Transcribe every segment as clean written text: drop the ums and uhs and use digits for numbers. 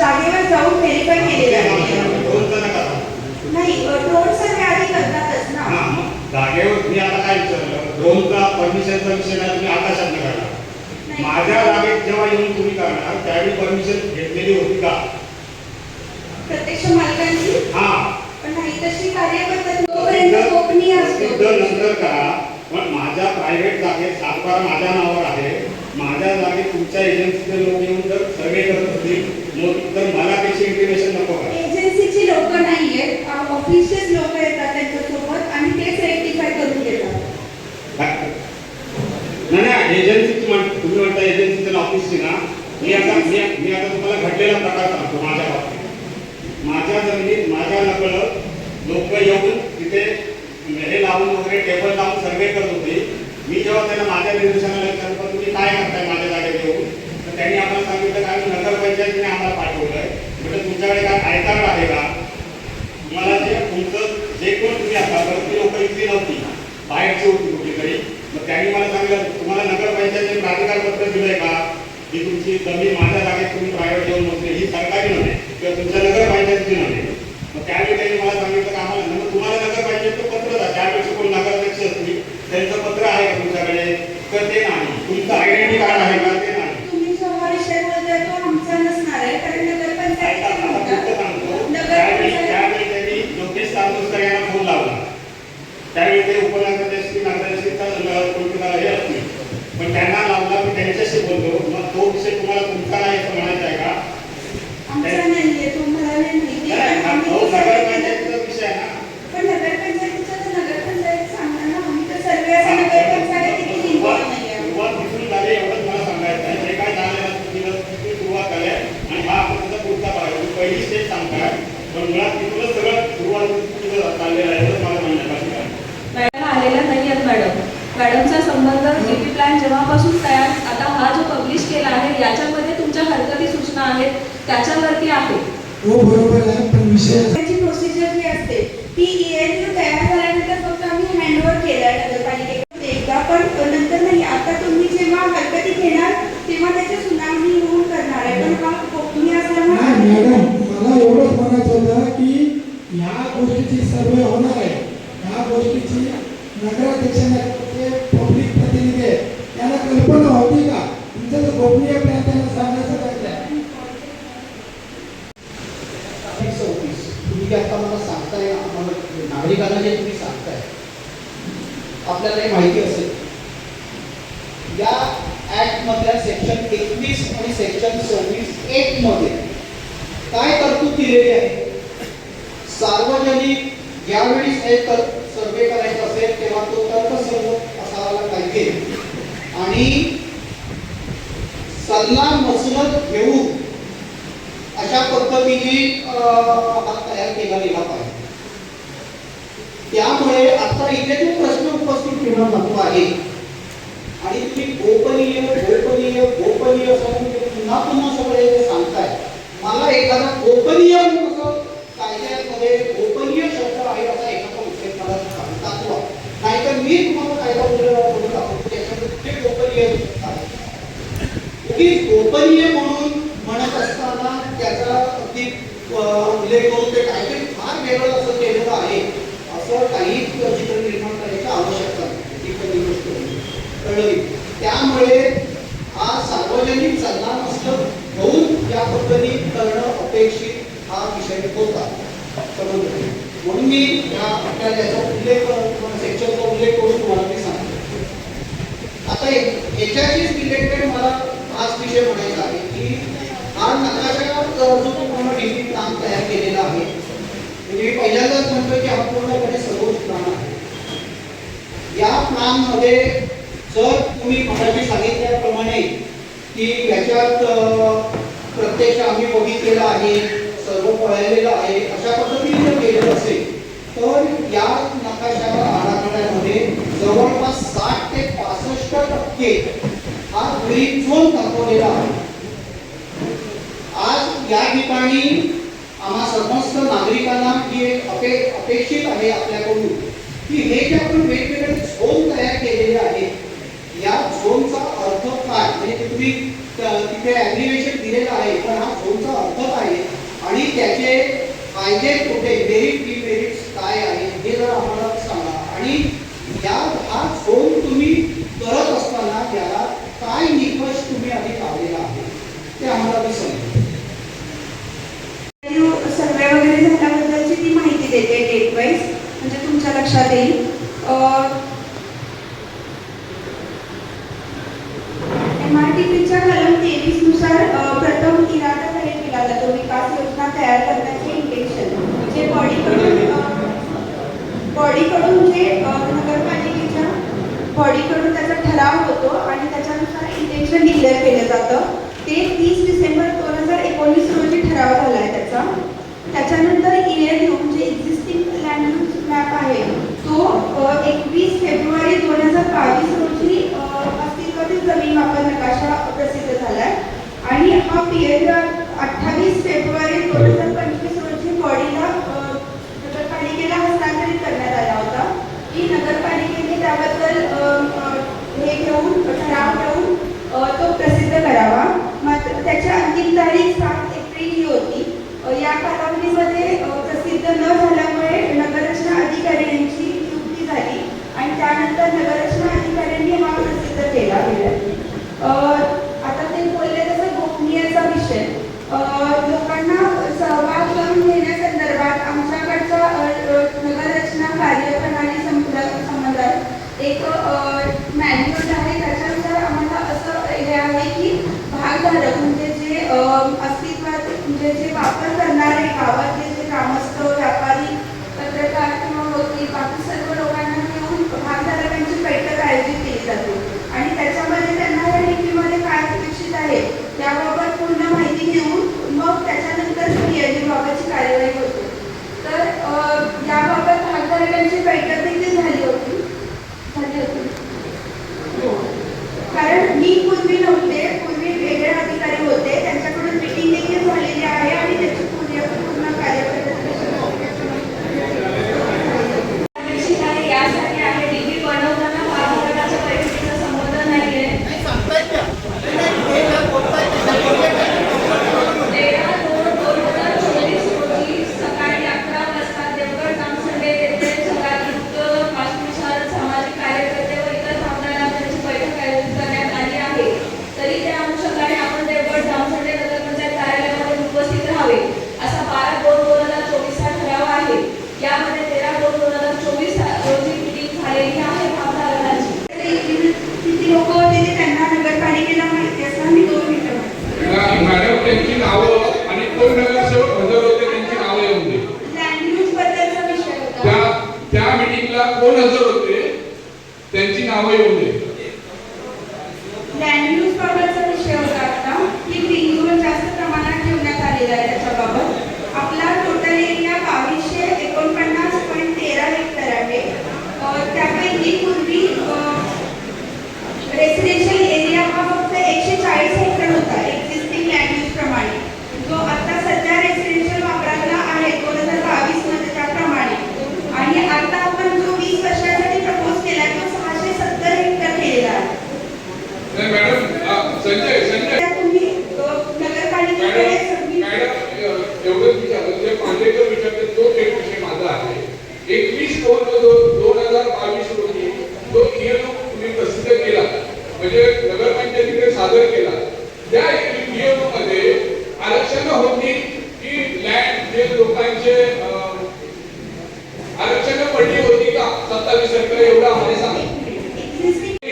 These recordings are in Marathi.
जागेवर जाऊन व्हेरीफाय केलेलं आहे. नाही, ड्रोन सर्वे आधी करतातच ना. जागेवर मी आता काय विचारलं, ड्रोनचा परमिशनचा विषय नाही, तुम्ही आकाशात काढला. माझ्या जागेत जेव्हा येऊन तुम्ही करणार त्यावेळी परमिशन घेतलेली होती का? प्रत्यक्ष मालकांची पण नाही तशी कार्यपद्धती गोपनीय असते. नंतर करा, पण माझ्या प्रायव्हेट जागेत सातबारा माझ्या नावावर आहे. माझ्या जागेत तुमच्या एजन्सीचे लोक येऊन जर सर्वे करत असतील तर मला त्याची इंटिमेशन नको का? एजन्सीची लोक नाहीयेत, ऑफिसचेच लोक येतात त्यांच्यासोबत आणि तेच रेक्टिफाय करून देतात. नाही एजन्सीची तुम्ही म्हणता एजन्सीच्या ऑफिसची ना. मी आता तुम्हाला घडलेला प्रकार सांगतो. माझ्या बाबतीत माझ्या जमिनीत माझ्या नकळत लोक येऊन तिथे हे लावून वगैरे टेबल लावून सर्वे करत होते. मी जेव्हा त्यांना माझ्या निदर्शनाला विचारलं तुम्ही काय करताय माझ्या जागेत येऊन, तर त्यांनी आम्हाला सांगितलं काय नगरपंचायतीने आम्हाला पाठवलंय. म्हणजे तुमच्याकडे काय आय कार्ड आहे का? तुम्हाला जे तुमचं जे कोण तुम्ही आता ती लोक इथली नव्हती, बाहेरची होती कुठेतरी. मग त्यांनी मला सांगितलं तुम्हाला नगरपंचायतीने प्राधिकार पत्र दिलंय का की तुमची जमीन माझ्या जागेत तुम्ही प्रायव्हेट येऊन बसले, ही सरकारी नव्हे किंवा तुमच्या नगरपंचायतीची नव्हे. मग त्यावेळी त्यांनी मला सांगितलं की आम्हाला मग तुम्हाला नगरपंचायतचं पत्र द्या. त्यापेक्षा कोण नगराध्यक्ष असतील त्यांचं पत्र आहे का तुमच्याकडे? तर ते नाही. तुमचं आयडेंटिटी कार्ड आहे का? ते नाही. तुम्ही जो हा विषय बोलताय तो आमचा नसणार आहे, कारण नगरपंचायत त्यावेळी त्यांनी योगेश तांदूळकर यांना फोन लावला. त्यावेळी ते उपनगराध्यक्ष नगराध्यक्षाचा हे असतील, पण त्यांना लावला मी त्यांच्याशी बोलतो. मग तो विषय तुम्हाला तुमचा नाही असं म्हणायचं आहे का? आमचा नाहीये, तुम्हाला नाही माहिती. नगरपंचायतीचा विषय आहे ना. पण नगरपंचायतीचा तर नगरपंचायत सांगणार ना. आम्ही तर सर्वे असं नगरपंचायत किती इन्व्हॉल्व नाहीये. सुरुवात तिथून झाली एवढंच मला सांगायचं आहे. जे काय झालं तिथून सुरुवात झाली आणि हा आपण त्याचा पुढचा भाग आहे. पहिली स्टेज सांगताय पण मुळात तिथूनच सगळं सुरुवात चाललेलं आहे एवढंच मला म्हणण्यापासून आलेल्या नाही आहेत मॅडम. मॅडमचा संबंध डीपी प्लॅन जेव्हापासून तयार आता हा जो पब्लिश केला आहे याच्यामध्ये तुमच्या हरकती सूचना आहेत त्याच्यावरती आहे. हो बरोबर आहे, पण विषयाची प्रोसिजर जी असते ती EID तयार झाल्यानंतर फक्त आम्ही हँडओव्हर केलाय नगरपालिकेकडे एकदा, पण नंतर नाही. आता तुम्ही जेव्हा हरकती घेणार तेव्हा त्याची सुनावणी होऊन करणार आहे. पण हा गोपनीय असल्यामुळे मॅडम मला एवढंच म्हणायचं होतं की ह्या गोष्टीची सर्वे होणार आहे. ह्या गोष्टीची नगराध्यक्षांना जे पब्लिक प्रतिनिधी आहे त्यांना कल्पना होती का? तुमचं जर गोपनीय प्लॅन त्यांना सांगायचं काय? तुम्ही आता मला सांगताय, नागरिकांना जे तुम्ही सांगताय आपल्याला हे माहिती असेल या ऍक्ट मधल्या सेक्शन 21 आणि सेक्शन 26(1) मध्ये काय तरतूद दिलेली आहे? सार्वजनिक ज्यावेळी सर्वे करायचा असेल तेव्हा तो तर्कसंगत असायला पाहिजे आणि सल्ला मसलत घेऊन अशा पद्धतीने हा तयार केला गेला पाहिजे. त्यामुळे आता इथे जो प्रश्न उपस्थित केला जातो आहे आणि तुम्ही गोपनीय गोपनीय गोपनीय पुन्हा पुन्हा सगळे सांगताय. मला एखादा गोपनीय कायद्यामध्ये गोपनीय शब्द आहे असा एखादा विषय मला दाखवा, नाहीतर मी तुम्हाला कायदा बोलून दाखवतो त्याच्यामध्ये गोपनीय आहे. गोपनीय म्हणून म्हणत असताना त्याचा अगदी उल्लेख करून ते काहीतरी फार वेगळं असं केलेलं आहे असं काही चित्र निर्माण करायची आवश्यकता नाही. ही पहिली गोष्ट कळली. त्यामुळे हा सार्वजनिक सल्ला मसलत घेऊन या पद्धतीने करणं अपेक्षित हा विषय होता. म्हणून मी याचा उल्लेख सेक्शनचा उल्लेख करून तुम्हाला मी सांगतो. आता याच्याशीच रिलेटेड मला हाच विषय म्हणायचा आहे की हा नकाशा जो पूर्ण डीपी प्लॅन तयार केलेला आहे, म्हणजे मी पहिल्यांदाच म्हणतोय की हा पूर्णपणे सर्वोच्च प्लॅन आहे. या प्लॅन मध्ये जर तुम्ही मगाशी सांगितल्याप्रमाणे की याच्यात प्रत्यक्ष आम्ही बघितलेलं आहे, सर्व पळलेलं आहे, अशा पद्धतीने जर केलेलं असेल तर या नकाशा आराखड्यामध्ये जवळपास 60 ते 65% हा ग्रीन झोन दाखवलेला आहे. आज या ठिकाणी आम्हा समस्त नागरिकांना ही एक अपेक्षित आहे आपल्याकडून की हे जे आपण वेगवेगळे झोन तयार केलेले आहेत या झोनचा अर्थ काय, म्हणजे तुम्ही तिथे ॲग्रिवेशन दिलेलं आहे पण हा झोनचा अर्थ काय त्याचे फायदे तोटे मेरिट डिमेरिट्स काय आहेत हे जर आम्हाला सांगा आणि या हा झोन तुम्ही करत असताना याला काय निकष तुम्ही आधी लावलेला आहे ते आम्हाला मी समजेल. सर्वे वगैरे झाल्याबद्दलची ती माहिती देते डेट वाईज, म्हणजे तुमच्या लक्षात येईल. MRTPच्या कलम 23 नुसार प्रथम इरादा जाहीर केला जातो विकास योजना तयार करण्याचे इंटेन्शन जे बॉडीकडून जे नगरपालिकेच्या बॉडीकडून त्याचा ठराव होतो आणि त्याच्यानुसार इंटेन्शन डिक्लेअर केलं जातं. ते 30 डिसेंबर 2019 रोजी ठराव झाला आहे त्याचा. त्याच्यानंतर ELU म्हणजे एक्झिस्टिंग लँड यूज मॅप आहे तो 21 फेब्रुवारी 2022 रोजी अस्तित्वातील जमीन वापर नकाशा प्रसिद्ध झाला आहे आणि हा PLU 28 फेब्रुवारी 2025 रोजी बॉडीला नगरपालिकेला हस्तांतरित करण्यात आला होता की नगरपालिकेने त्याबद्दल हे घेऊन ठराव घेऊन तो प्रसिद्ध करावा. मात्र त्याची अंतिम तारीख 7 एप्रिल ही होती. या कालावधीमध्ये प्रसिद्ध न झाल्यामुळे नगररचना अधिकाऱ्यांची नियुक्ती झाली आणि त्यानंतर नगररचना अधिकाऱ्यांनी हा प्रसिद्ध केला गेला. आता ते बोलले तसं गोपनीयतेचा विषय लोकांना सहभाग करून घेण्यासंदर्भात आमच्याकडच्या नगररचना कार्यप्रणाली संबंधात एक मॅन्युअल आहे. त्याच्यानुसार आम्हाला असं हे आहे की भागधारक म्हणजे जे अस्तित्वात म्हणजे जे वापर करणारे गावातले जे ग्रामस्थ व्यापारी पत्रकार किंवा वकील बाकी सर्व लोकांना घेऊन भागधारकांची बैठक आयोजित केली जाते आणि त्याच्यामध्ये त्यांना या नीतीमध्ये काय अपेक्षित आहे याबाबत पूर्ण माहिती घेऊन मग त्याच्यानंतर PLU बाबतची कार्यवाही होते. तर याबाबत भागधारकांची बैठक देखील झाली होती. कारण मी पूर्वी नव्हते, पूर्वी वेगळे अधिकारी होते, त्यांच्याकडून मीटिंग देखील झालेली आहे आणि त्याची पूर्ण कार्यपद्धती अपेक्षित आहे यासाठी आहे DP बनवताना भागधारकाच्या बैठकीचा संबंध नाहीये. 13/2/2024 रोजी सकाळी 11 वाजता देवगड जामसंडे येथे जगातील वास्तुविशारद सामाजिक कार्यकर्ते व इतर भागधारकांची बैठक आयोजित करण्यात आली आहे. तरी त्या अनुषंगाने आपण देवगड जामसंडे नगरपंचायत कार्यालयामध्ये उपस्थित राहावे असा 12/2/2024 हा ठराव आहे. यामध्ये 13/2/2024 रोजी मीटिंग झालेली आहे भागधारकांची. किती लोक होते ते त्यांना नगरपालिकेला माहिती असणार. मी 2 मिनिटं मॅडम त्यांची नावं आणि कोण नगरसेवक हजर होते त्यांची नावं येऊन दे. लँड यूज बद्दलचा विषय होता. त्या मीटिंगला कोण हजर होते त्यांची नावं येऊन दे. लँड यूज बाबतचा विषय होता आता की ग्रीन झोन जास्त प्रमाणात ठेवण्यात आलेला आहे. त्याच्याबाबत आपला टोटल एरिया 2249.13 हेक्टर आहे. त्यापैकी पूर्वी रेसिडेन्शियल एरिया हा फक्त 140 हेक्टर होता एक्झिस्टिंग लँड यूज प्रमाणे, जो आता सध्या रेसिडेन्शियल वापरातला आहे 2022 मध्ये त्याप्रमाणे. आणि आता आपण जो 20 वर्षासाठी प्रपोज केला तो 670 हेक्टर केलेला आहे. नाही मॅडम संजय त्या तुम्ही नगरपालिकेकडे एवढंच विचारलं जे पांडेकर विचारते तोच एक विषय माझा आहे. 21/2/2022 रोजी जो ELU तुम्ही प्रसिद्ध केला म्हणजे नगरपंचायतीकडे सादर केला त्या ELU मध्ये आरक्षण होती की लँड जे लोकांचे आरक्षण पडली होती का 27 हेक्टर एवढा आम्हाला सांगा.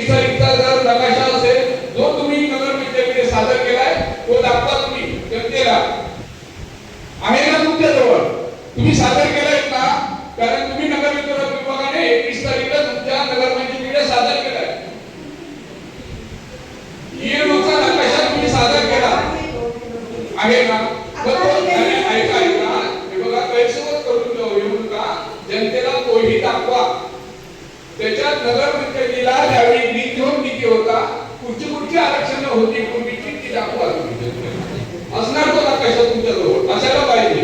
तारीखचा जर नकाशा असेल जो तुम्ही नगरपंचायतीने सादर केलाय तो दाखवा तुम्ही जनतेला. आहे ना तुमच्याजवळ तुम्ही सादर केलाय का? कारण तुम्ही नगर विभागाने 21 तारीखला तुमच्या नगरपंचायतीकडे सादर केलाय. ELUचा नकाशा तुम्ही सादर केला आहे ना? ऐका हे बघा गैरसमज करून येऊ नका. जनतेला तोही दाखवा. त्याच्यात नगरपंचायतीला त्यावेळी ग्रीन झोन किती होता, कुठची आरक्षण होती पूर्वीची ती दाखवा तुम्ही. असणार तो नकाशा तुमच्याजवळ असायला पाहिजे.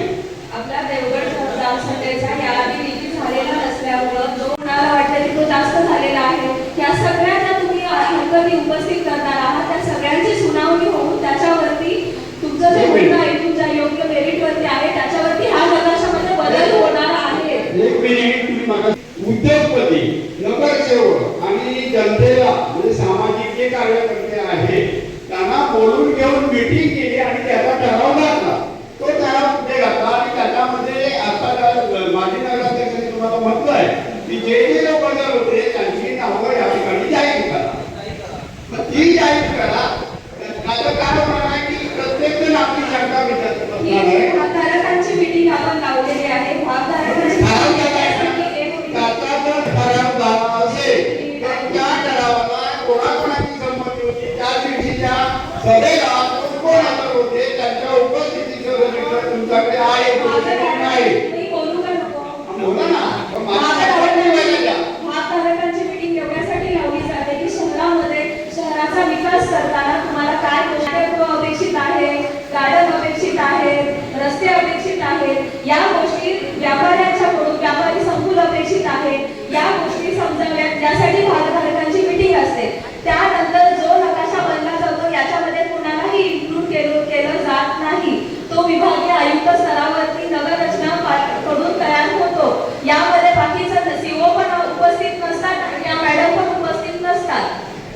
आपला देवगड जामसंडेचा याआधी नीती झालेला नसल्यामुळं जो कोणाला वाटतं की तो जास्त झालेला आहे त्या सगळ्या ज्या तुम्ही हरकती उपस्थित करणार आहात त्या सगळ्यांची सुनावणी होऊन त्याच्यावरती तुमचं जे म्हणणं आहे तुमच्या योग्य मेरिटवरती आहे त्याच्या मीटिंग केली आणि त्याचा ठराव घातला. तो ठराव कुठे घातला आणि त्याच्यामध्ये आता माजी नगराध्यक्षांनी तुम्हाला म्हटलंय की जे लोक जर होते त्यांची नावं या ठिकाणी जाहीर करा. मग ती जाहीर करा. त्याचं काय होणार आहे की प्रत्येक जण आपली शंका विचारत ही असणार आहे. भागधारकांची मीटिंग आपण लावलेली आहे. भागधारकांची त्याचा जर ठराव झाला असेल तर त्या ठरावाला कोणाकोणाची संमती होती त्या दिवशीच्या सभेला कोण हजर होते त्यांच्या उपस्थितीचं रजिस्टर तुमच्याकडे आहे की नाही? मी बोलू का नको? बोला ना. पण माझ्या आवडली व्हायला द्या. भागधारकांची मीटिंग एवढ्यासाठी लावली जाते की शहरामध्ये शहराचा विकास करताना तुम्हाला काय गोष्टी अपेक्षित आहे, गार्डन अपेक्षित आहे, रस्ते अपेक्षित आहेत, या गोष्टी व्यापाऱ्यांच्याकडून व्यापारी संकुल अपेक्षित आहे, या गोष्टी समजाव्यात यासाठी भागधारकांची मीटिंग असते. त्यानंतर जो नकाशा बनला जातो याच्यामध्ये कुणालाही इन्क्लूड केलं जात नाही. तो विभागीय आयुक्त स्तरावरती नगर रचना कडून तयार होतो. यामध्ये बाकीचं सीओ पण उपस्थित नसतात आणि या मॅडम पण उपस्थित नसतात.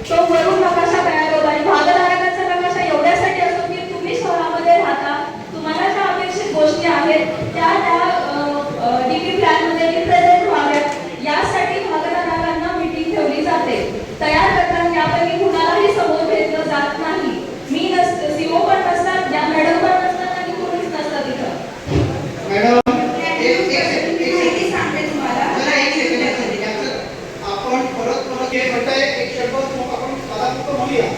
तो वरून नकाशा तयार होतो आणि भागधारकांचा नकाशा एवढ्यासाठी असतो की तुम्ही शहरामध्ये राहता, तुम्हाला ज्या अपेक्षित गोष्टी आहेत त्या डीपी प्लॅन मध्ये रिप्रेझेंट व्हाव्यात यासाठी भागधारकांना मीटिंग ठेवली जाते. तयार करताना यापैकी कुणालाही समोर घेतलं जात नाही. मी नसते, सीओ पण नसतात, या मॅडम पण नसतात आणि कोणीच नसतं तिथं. मॅडम माहिती सांगते तुम्हाला. आपण परत हे म्हणताय एक शब्द आपण साधारण म्हणूया.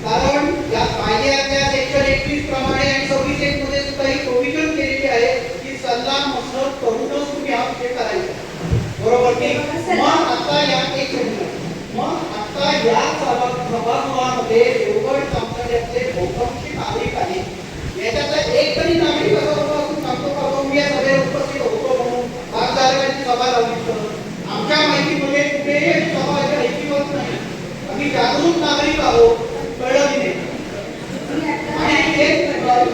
कारण या कायद्याच्या सेक्शन 31 प्रमाणे आणि 26 मध्ये सुद्धा ही प्रोव्हिजन केलेली आहे की सल्ला मसलत करूनच तुम्ही हा विषय करायचा. बरोबर की? मग आता या एक मिनिट. मग आता या सभागृहामध्ये देवगड संस्थानातले बहुतांशी नागरिक आहेत. याच्यातला एक तरी नागरिक असं सांगतो का मी या सभेत उपस्थित होतो म्हणून भागधारकांची सभा लावली तर आमच्या माहितीमध्ये कुठेही सभा ऐकिवत नाही. आम्ही जागरूक नागरिक आहोत. कळलं की नाही? आणि ते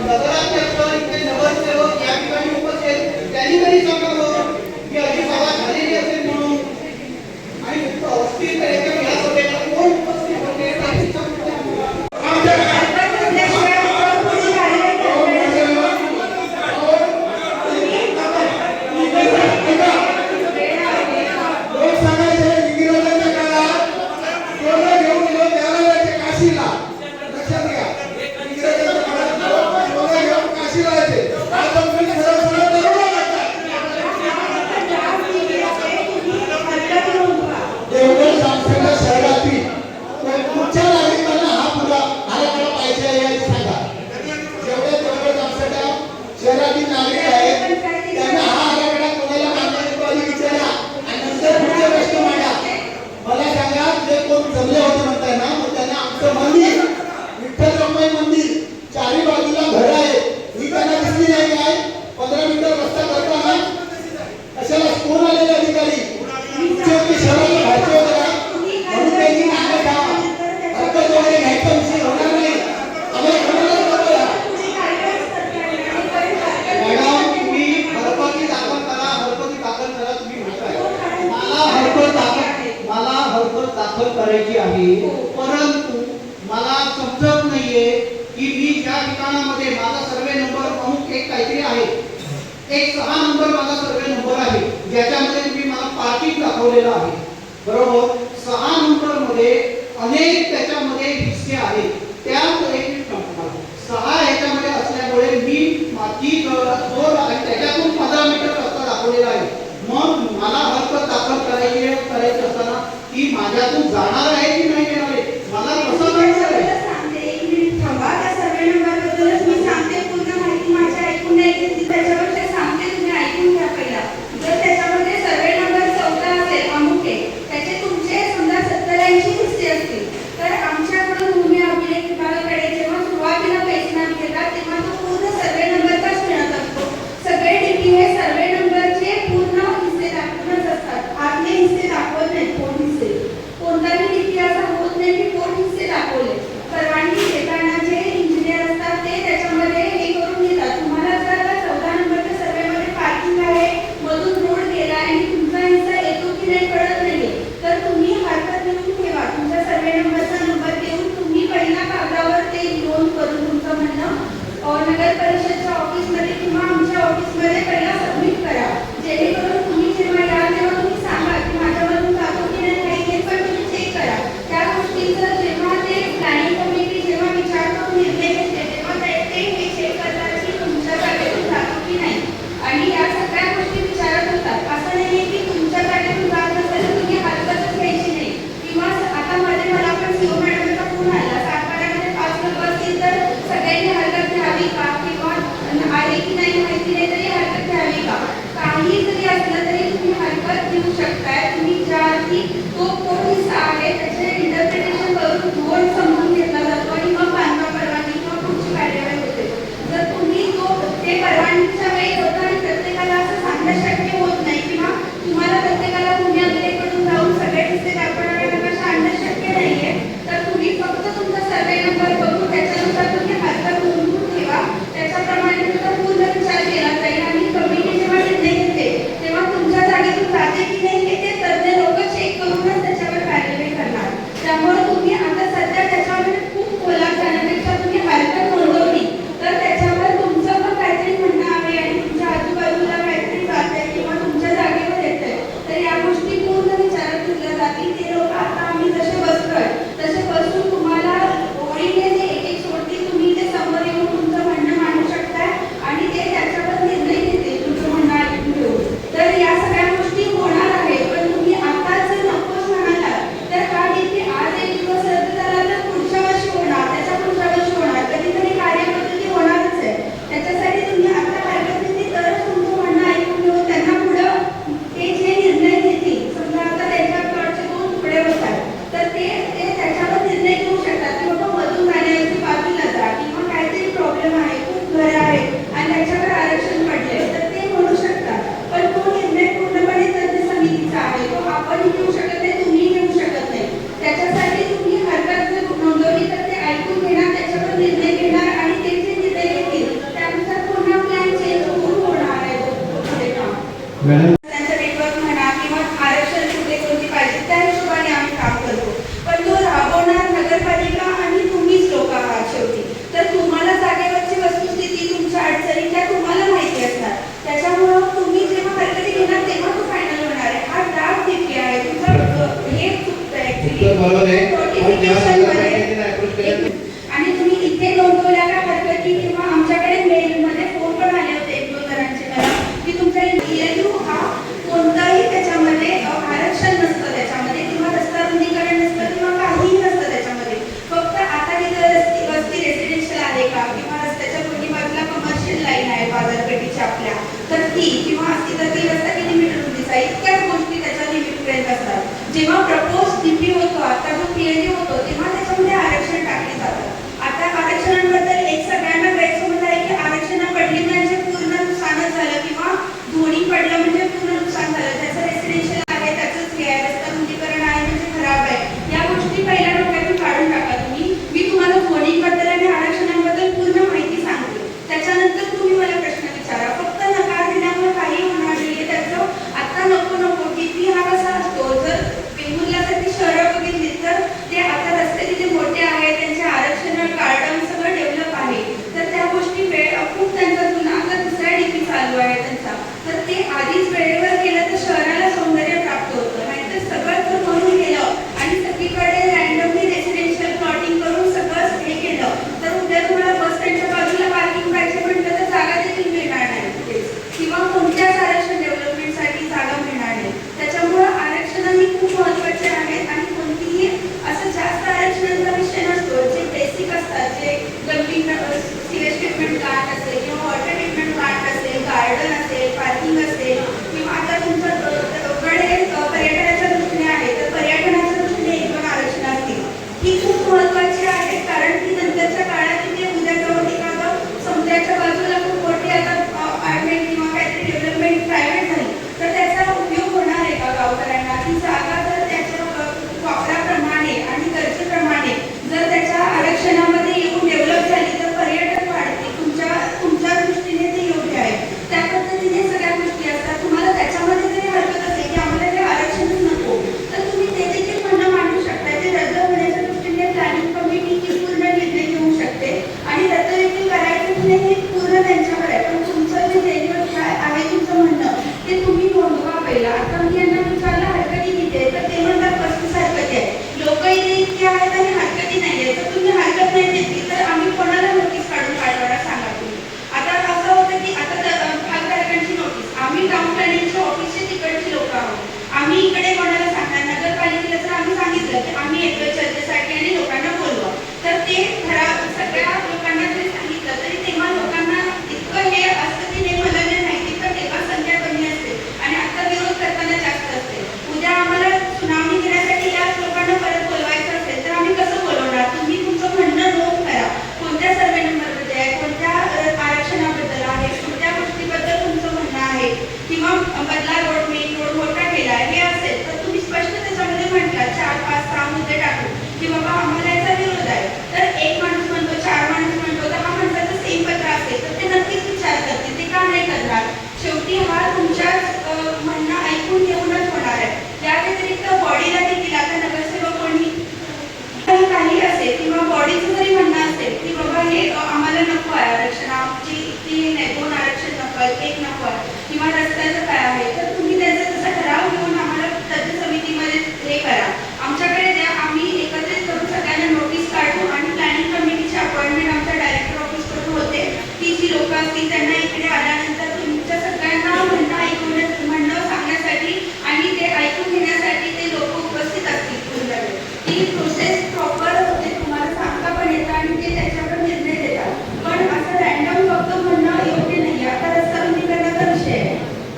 नगराध्यक्ष इथे नगरसेवक या ठिकाणी उपस्थित त्यांनी तरी सांगावं की अशी सभा झालेली असेल म्हणून. आणि अस्थिर या सभेला कोण उपस्थित होते त्याची चर्चा लोक सांगायचे इंग्रजांच्या काळात सोनं घेऊन लोक द्यायला जायचे काशीला. लक्षात घ्या. इंग्रजांच्या काळात लोक सोनं घेऊन काशीला जायचे. आता तुम्ही सरळ सरळ दरोडा टाकताय. देवगड संस्थेच्या शहरातील कुठच्या नागरिकांना हा पुरा आराखडा पाहिजे आहे याची सांगा. जेवढे देवगड संस्थेच्या शहरातील नागरिक आहेत त्यांना हा आराखडा कोणाला मान्य आहे तो आधी विचारा आणि नंतर पुढचे प्रश्न मांडा. मला सांगा जे कोण जमले होते म्हणताय ना मग त्यांना आमचं मंदिर विठ्ठल रखुमाई मंदिर चारी बाजूला घरं आहेत ही त्यांना दिसली नाही काय? 15 मिनिटं रस्ता करताना कशाला कोण आलेले अधिकारी तुमचे होते शहराला घ्यायचे होते का? म्हणून त्यांनी नावं घ्यावा. हक्क जोडे घ्यायचा विषय होणार नाही. आम्हाला कोणालाच नको या. मॅडम तुम्ही हरकती दाखल करा तुम्ही म्हणताय. मला हरकत दाखल करायची आहे. परंतु मला समजत नाहीये की मी ज्या ठिकाणामध्ये माझा सर्वे नंबर प्रमुख एक काहीतरी आहे, एक 6 नंबर माझा सर्वे नंबर आहे ज्याच्यामध्ये तुम्ही मला पार्किंग दाखवलेलं आहे. बरोबर? 6 नंबर मध्ये अनेक त्याच्यामध्ये हिस्से आहेत. त्यात एक 6 ह्याच्यामध्ये असल्यामुळे मी माझी जोर आणि त्याच्यातून 15 मीटर रस्ता दाखवलेला आहे. मग मला हरकत दाखल करायची असताना ती माझ्यातून जाणार आहे की नाही येणार आहे मला कसं कळणार आहे? सांगते. 1 मिनिट थांबा. त्या सर्वे नंबर बद्दलच मी सांगते. पूर्ण माहिती माझ्या ऐकून नाही घेतली त्याच्यावर ते सांगते. तुम्ही ऐकून घ्या पहिला. जर त्याच्यामध्ये सर्वे नंबर 14 असेल अमुके त्याचे तुमचे समजा 70-80 हिस्से असतील तर आमच्याकडून भूमी अभिलेख विभागाकडे जेव्हा सुरुवातीला पैसे नाव घेतात तेव्हा तो पूर्ण सर्वे नंबरचाच मिळत असतो. सगळे डीपी हे सर्वे नंबरचे पूर्ण हिस्से दाखवूनच असतात. आतले हिस्से दाखवत नाहीत. कोण हिस्से कोणताही डीपी असा होत नाही की कोण हिस्से दाखवले. परवानगी देताना जे इंजिनियर असतात ते त्याच्यामध्ये हे करून घेतात. तुम्हाला जर 14 नंबरचे नाही माहिती नाही तरी हरकत घ्यावी का? काही जरी असलं तरी तुम्ही हरकत घेऊ शकताय. तुम्ही ज्या अर्थी तो हिस्सा आहे त्याचे इंटरप्रिटेशन करून धोरण समजून घेतला जातो आणि मग बांधकाम परवानगी किंवा पुढची कार्यवाही होते. जर तुम्ही ते परवानगीच्या वेळी होता आणि प्रत्येकाला असं सांगणं शक्य होत नाही किंवा तुम्हाला प्रत्येकाला पुण्याकडून जाऊन सगळे हिस्से दाखवण्याच्या आणणं शक्य नाहीये, तर तुम्ही फक्त तुमचा सर्वे नंबर बघून त्याच्यानुसार तुम्ही हरकत नोंदवून ठेवा. त्याच्याप्रमाणे तुमचा पूर्ण विचार केला जाईल आणि कमिटी जेव्हा निर्णय घेते तेव्हा तुमच्या जागेतून जाते की नाही हे ते तज्ञ लोक चेक करूनच त्याच्यावर कार्यवाही करणार. त्यामुळे तुम्ही आता सध्या त्याच्यामध्ये खूप खोलात जाण्यापेक्षा तुम्ही हरकत नोंदवली तर त्याच्यावर तुमचं पण काहीतरी म्हणणं आहे आणि तुमच्या आजूबाजूला काहीतरी जाते किंवा तुमच्या जागेवर येते, तर या गोष्टी पूर्ण विचारात घेतल्या जातील. ते लोक आता आम्ही जसे बसतोय तसे बसून तुम्हाला ओळीने जे एक एक सोडतील तुम्ही ते समोर येऊन तुमचं म्हणणं मांडू शकताय आणि ते त्याच्यावर निर्णय घेतील तुमचं म्हणणं ऐकून घेऊन. तर या सगळ्या गोष्टी होणार आहेत. पण तुम्ही आता जर नकोच म्हणाला तर हा डीपी आज एक दिवस रद्द झाला तर पुढच्या वर्षी होणार, त्याच्या पुढच्या वर्षी होणार, कधीतरी कार्यपद्धती होणारच आहे. त्याच्यासाठी तुम्ही आता हरकत घेतली तरच तुमचं म्हणणं ऐकून घेऊन त्यांना पुढं ते जे निर्णय घेतील, समजा आता त्यांच्या प्लॉटचे 2 तुकडे होतात तर ते त्याच्यावर निर्णय घेऊ शकतात की बाबा मधून जाण्याची बाजूला जा किंवा काहीतरी प्रॉब्लेम आहे, खूप घर आहे आणि त्याच्यावर आरक्षण पडले तर ते म्हणू शकतात. पण तो निर्णय पूर्णपणे तज्ञ समितीचा आहे, तो आपण घेऊ शकत नाही, तुम्ही घेऊ शकत नाही. त्याच्यासाठी तुम्ही हरकत जर नोंदवली तर ते ऐकून घेणार, त्याच्यावर निर्णय घेणार आणि ते जे निर्णय घेतील त्यानुसार पुन्हा प्लॅन चेंज होणार आहे. पुढे काम त्यांचं नेटवर्क म्हणा किंवा आरक्षण कुठे कोणती पाहिजे त्या हिशोबाने आम्ही काम करतो. पण तो राबवणार नगरपालिका आणि तुम्हीच लोक आहात शेवटी. तर तुम्हाला जागेवरची वस्तुस्थिती तुमच्या अडचणी त्या तुम्हाला माहिती असणार. त्याच्यामुळं तुम्ही जेव्हा हरकती घेणार तेव्हा तो फायनल होणार आहे. हा ड्राफ्ट डीपी आहे तुमचं हे चुकतं ऍक्च्युली. आणि तुम्ही इथे नोंदवल्या का हरकती किंवा आमच्याकडे मेलमध्ये फोन पण आले होते 1-2 जणांचे मला की तुमचा ELU हा कोणताही त्याच्यामध्ये आरक्षण नसतं त्याच्यामध्ये किंवा रस्ता रुंदीकरण नसतं किंवा काहीही नसतं त्याच्यामध्ये. फक्त आता तिथं वस्ती रेसिडेन्शियल आहे का किंवा रस्त्याच्या दोन्ही बाजूला कमर्शियल लाईन आहे बाजारपेठीची आपल्या तर ती किंवा असती तर ती रस्ता किती मीटर रुंदीचा इतक्याच गोष्टी त्याच्या लिमिटपर्यंत असतात. जेव्हा प्रपोज डीपी होतो आता जो PLD होतो तेव्हा त्याच्यामध्ये आरक्षण टाकले जातात. आता आरक्षणांबद्दल एक सगळ्यांना गैरसमज आहे की आरक्षण पडली म्हणजे पूर्ण नुकसानच झालं किंवा दोन्ही पडलं म्हणजे पूर्ण नुकसान झालं. त्याचं रेसिडेन्शियल आहे त्याचंच हे आहे, रस्ता रुंदीकरण आहे म्हणजे खराब आहे. या गोष्टी पहिल्या डोक्यातून काढून टाका तुम्ही. मी तुम्हाला दोन्हीबद्दल आणि आरक्षणांबद्दल पूर्ण माहिती सांगते, त्याच्यानंतर तुम्ही मला प्रश्न विचारा. फक्त नकार दिल्यामुळे काही होणार नाहीये. त्याचं आता नको डीपी हा कसा असतो, जर वेंगुर्ल्यासाठी नफल एक नफल किंवा रस्त्याचं काय आहे, तर तुम्ही त्यांचा तसा ठराव घेऊन आम्हाला तज्ञ समितीमध्ये हे करा, आमच्याकडे द्या, आम्ही एकत्रित करून सगळ्यांना नोटीस काढू आणि प्लॅनिंग कमिटीची अपॉइंटमेंट आमच्या डायरेक्टर ऑफिसकडून होते की जी लोक असतील त्यांना इकडे आल्यानंतर तुमच्या सगळ्यांना म्हणणं सांगण्यासाठी आणि ते ऐकून घेण्यासाठी ते लोक उपस्थित असतील पूर्ण वेळ. ती प्रोसेस प्रॉपर होते, तुम्हाला सांगता पण येतं आणि ते त्याच्यावर निर्णय देतात. पण असं रॅन्डम फक्त म्हणणं योग्य नाही. आता रस्ता रुंदीकरणाचा विषय आहे,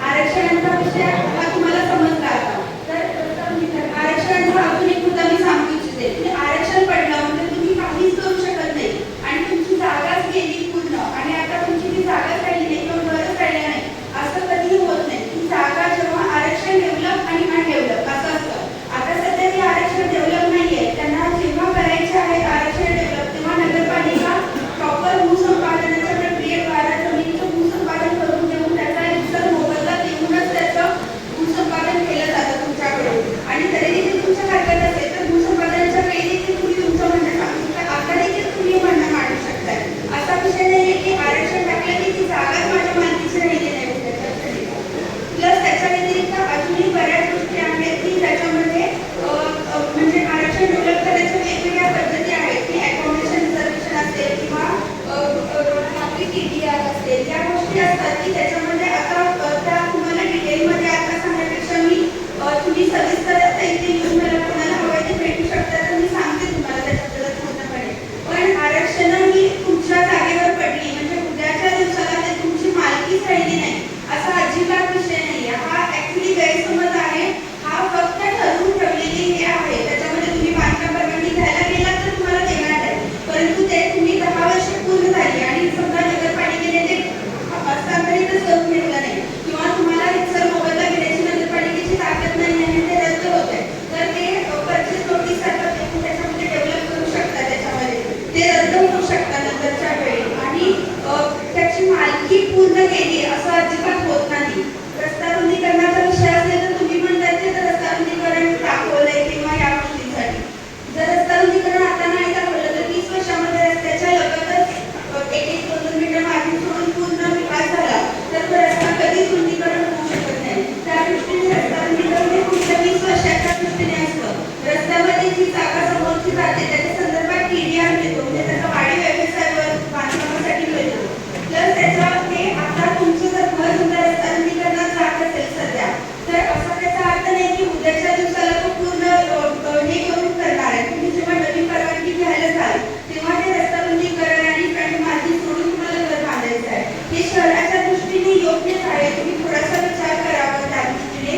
आरक्षणाचा विषय हा तुम्हाला समजला आता. तर रस्ता रुंदीकरण आरक्षणाचा अजून एक मुद्दा मी सांगू इच्छिते की आरक्षण पडलं म्हणजे तुम्ही काहीच करू शकत नाही आणि तुमची जागाच गेली पूर्ण आणि आता तुमची ती जागाच राहिली नाही किंवा घरच राहिलं नाही असं कधीही होत नाही. ती जागा जेव्हा आरक्षण डेव्हलप आणि अनडेव्हलप असं असतं. आता सध्या ते आरक्षण डेव्हलप नाहीये, त्यांना जेव्हा करायचे आहे आरक्षण डेव्हलप तेव्हा नगरपालिका प्रॉपर भूसंपादनाच्या प्रक्रियेद्वारे जमिनीचं भूसंपादन करून देऊन त्याचा रिसर मोबदला देऊनच त्याचं भूसंपादन केलं जातं तुमच्याकडून. आणि तरी देखील तुमच्या हरकत असेल तर भूसंपादनाच्या वेळी देखील तुम्ही तुमचं म्हणणं सांगू शकता, आता देखील तुम्ही म्हणणं मांडू शकताय. असा विषय नाही की आरक्षण टाकलं की ती जागाच माझ्या मालकीची राहिली नाही. प्लस त्याच्या व्यतिरिक्त अजूनही बऱ्याच गोष्टी आहेत की ज्याच्यामध्ये म्हणजे आरक्षण डेव्हलप करायच्या वेगवेगळ्या पद्धती आहेत की अकॉमोडेशन रिझर्वेशन असेल किंवा नागरिक EDR असेल, या गोष्टी असतात की त्याच्यामध्ये आता त्या तुम्हाला डिटेलमध्ये आता सांगण्यापेक्षा मी तुम्ही सविस्तर आता इथे येऊन मला कोणाला हवं ते भेटू शकता तर मी सांगते तुम्हाला त्याच्याबद्दल पूर्णपणे. पण आरक्षण ही तुमच्या जागेवर पडली म्हणजे उद्याच्या दिवसाला ते तुमची मालकीच राहिली नाही असा अजिबात विषय नाही. हा ऍक्च्युली गैरसमज आहे. हा फक्त ठरवून ठेवलेली हे आहे, त्याच्यामध्ये तुम्ही बांधकाम परवानगी घ्यायला गेलात तर तुम्हाला देणार आहे, परंतु ते तुम्ही 10 वर्ष पूर्ण झाली आणि समजा नगरपालिकेने ते हस्तांतरितच करून घेतलं नाही किंवा तुम्हाला रितसर मोबदला घेण्याची नगरपालिकेची ताकद नाही आणि ते रद्द होत आहे तर ते परचेस नोटीस सारखं देऊन त्याच्यामध्ये डेव्हलप करू शकता, त्याच्यामध्ये ते रद्द होऊ शकतात नंतरच्या वेळी आणि त्याची मालकी पूर्ण केली असं अजिबात होत नाही. रस्ता रुंदीकरणाचा विषय असेल तर तुम्ही म्हणताय तर रस्ता रुंदीकरण दाखवलंय किंवा या गोष्टींसाठी जर रस्ता रुंदीकरण आता नाही दाखवलं तर 20 वर्षामध्ये रस्त्याच्या लगतच 1-2 मीटर मार्जिन सोडून पूर्ण विकास झाला तर तो रस्ता कधीच रुंदीकरण होऊ शकत नाही. त्या दृष्टीने रस्ता रुंदीकरण हे पुढच्या 20 वर्षाच्या दृष्टीने असतं. रस्त्यामध्ये जी जागा समोरची जाते त्याच्या संदर्भात TDR मिळतो म्हणजे त्याचा वाढीव व्यवसायावर बांधकामासाठी मिळतो. प्लस त्याचा हे आता तुमचं जर घर सुद्धा रस्ता रुंदीकरणात जात असेल सध्या तर असा त्याचा अर्थ नाही की उद्याच्या दिवसाला तो पूर्ण हे करून करणार आहे. तुम्ही जेव्हा नवीन परवानगी घ्यायला जाल तेव्हा ते रस्ता रुंदीकरण आणि फ्रंट मार्जिन सोडून तुम्हाला घर बांधायचं आहे. हे शहराच्या दृष्टीने योग्यच आहे, तुम्ही थोडासा विचार करावा त्या दृष्टीने.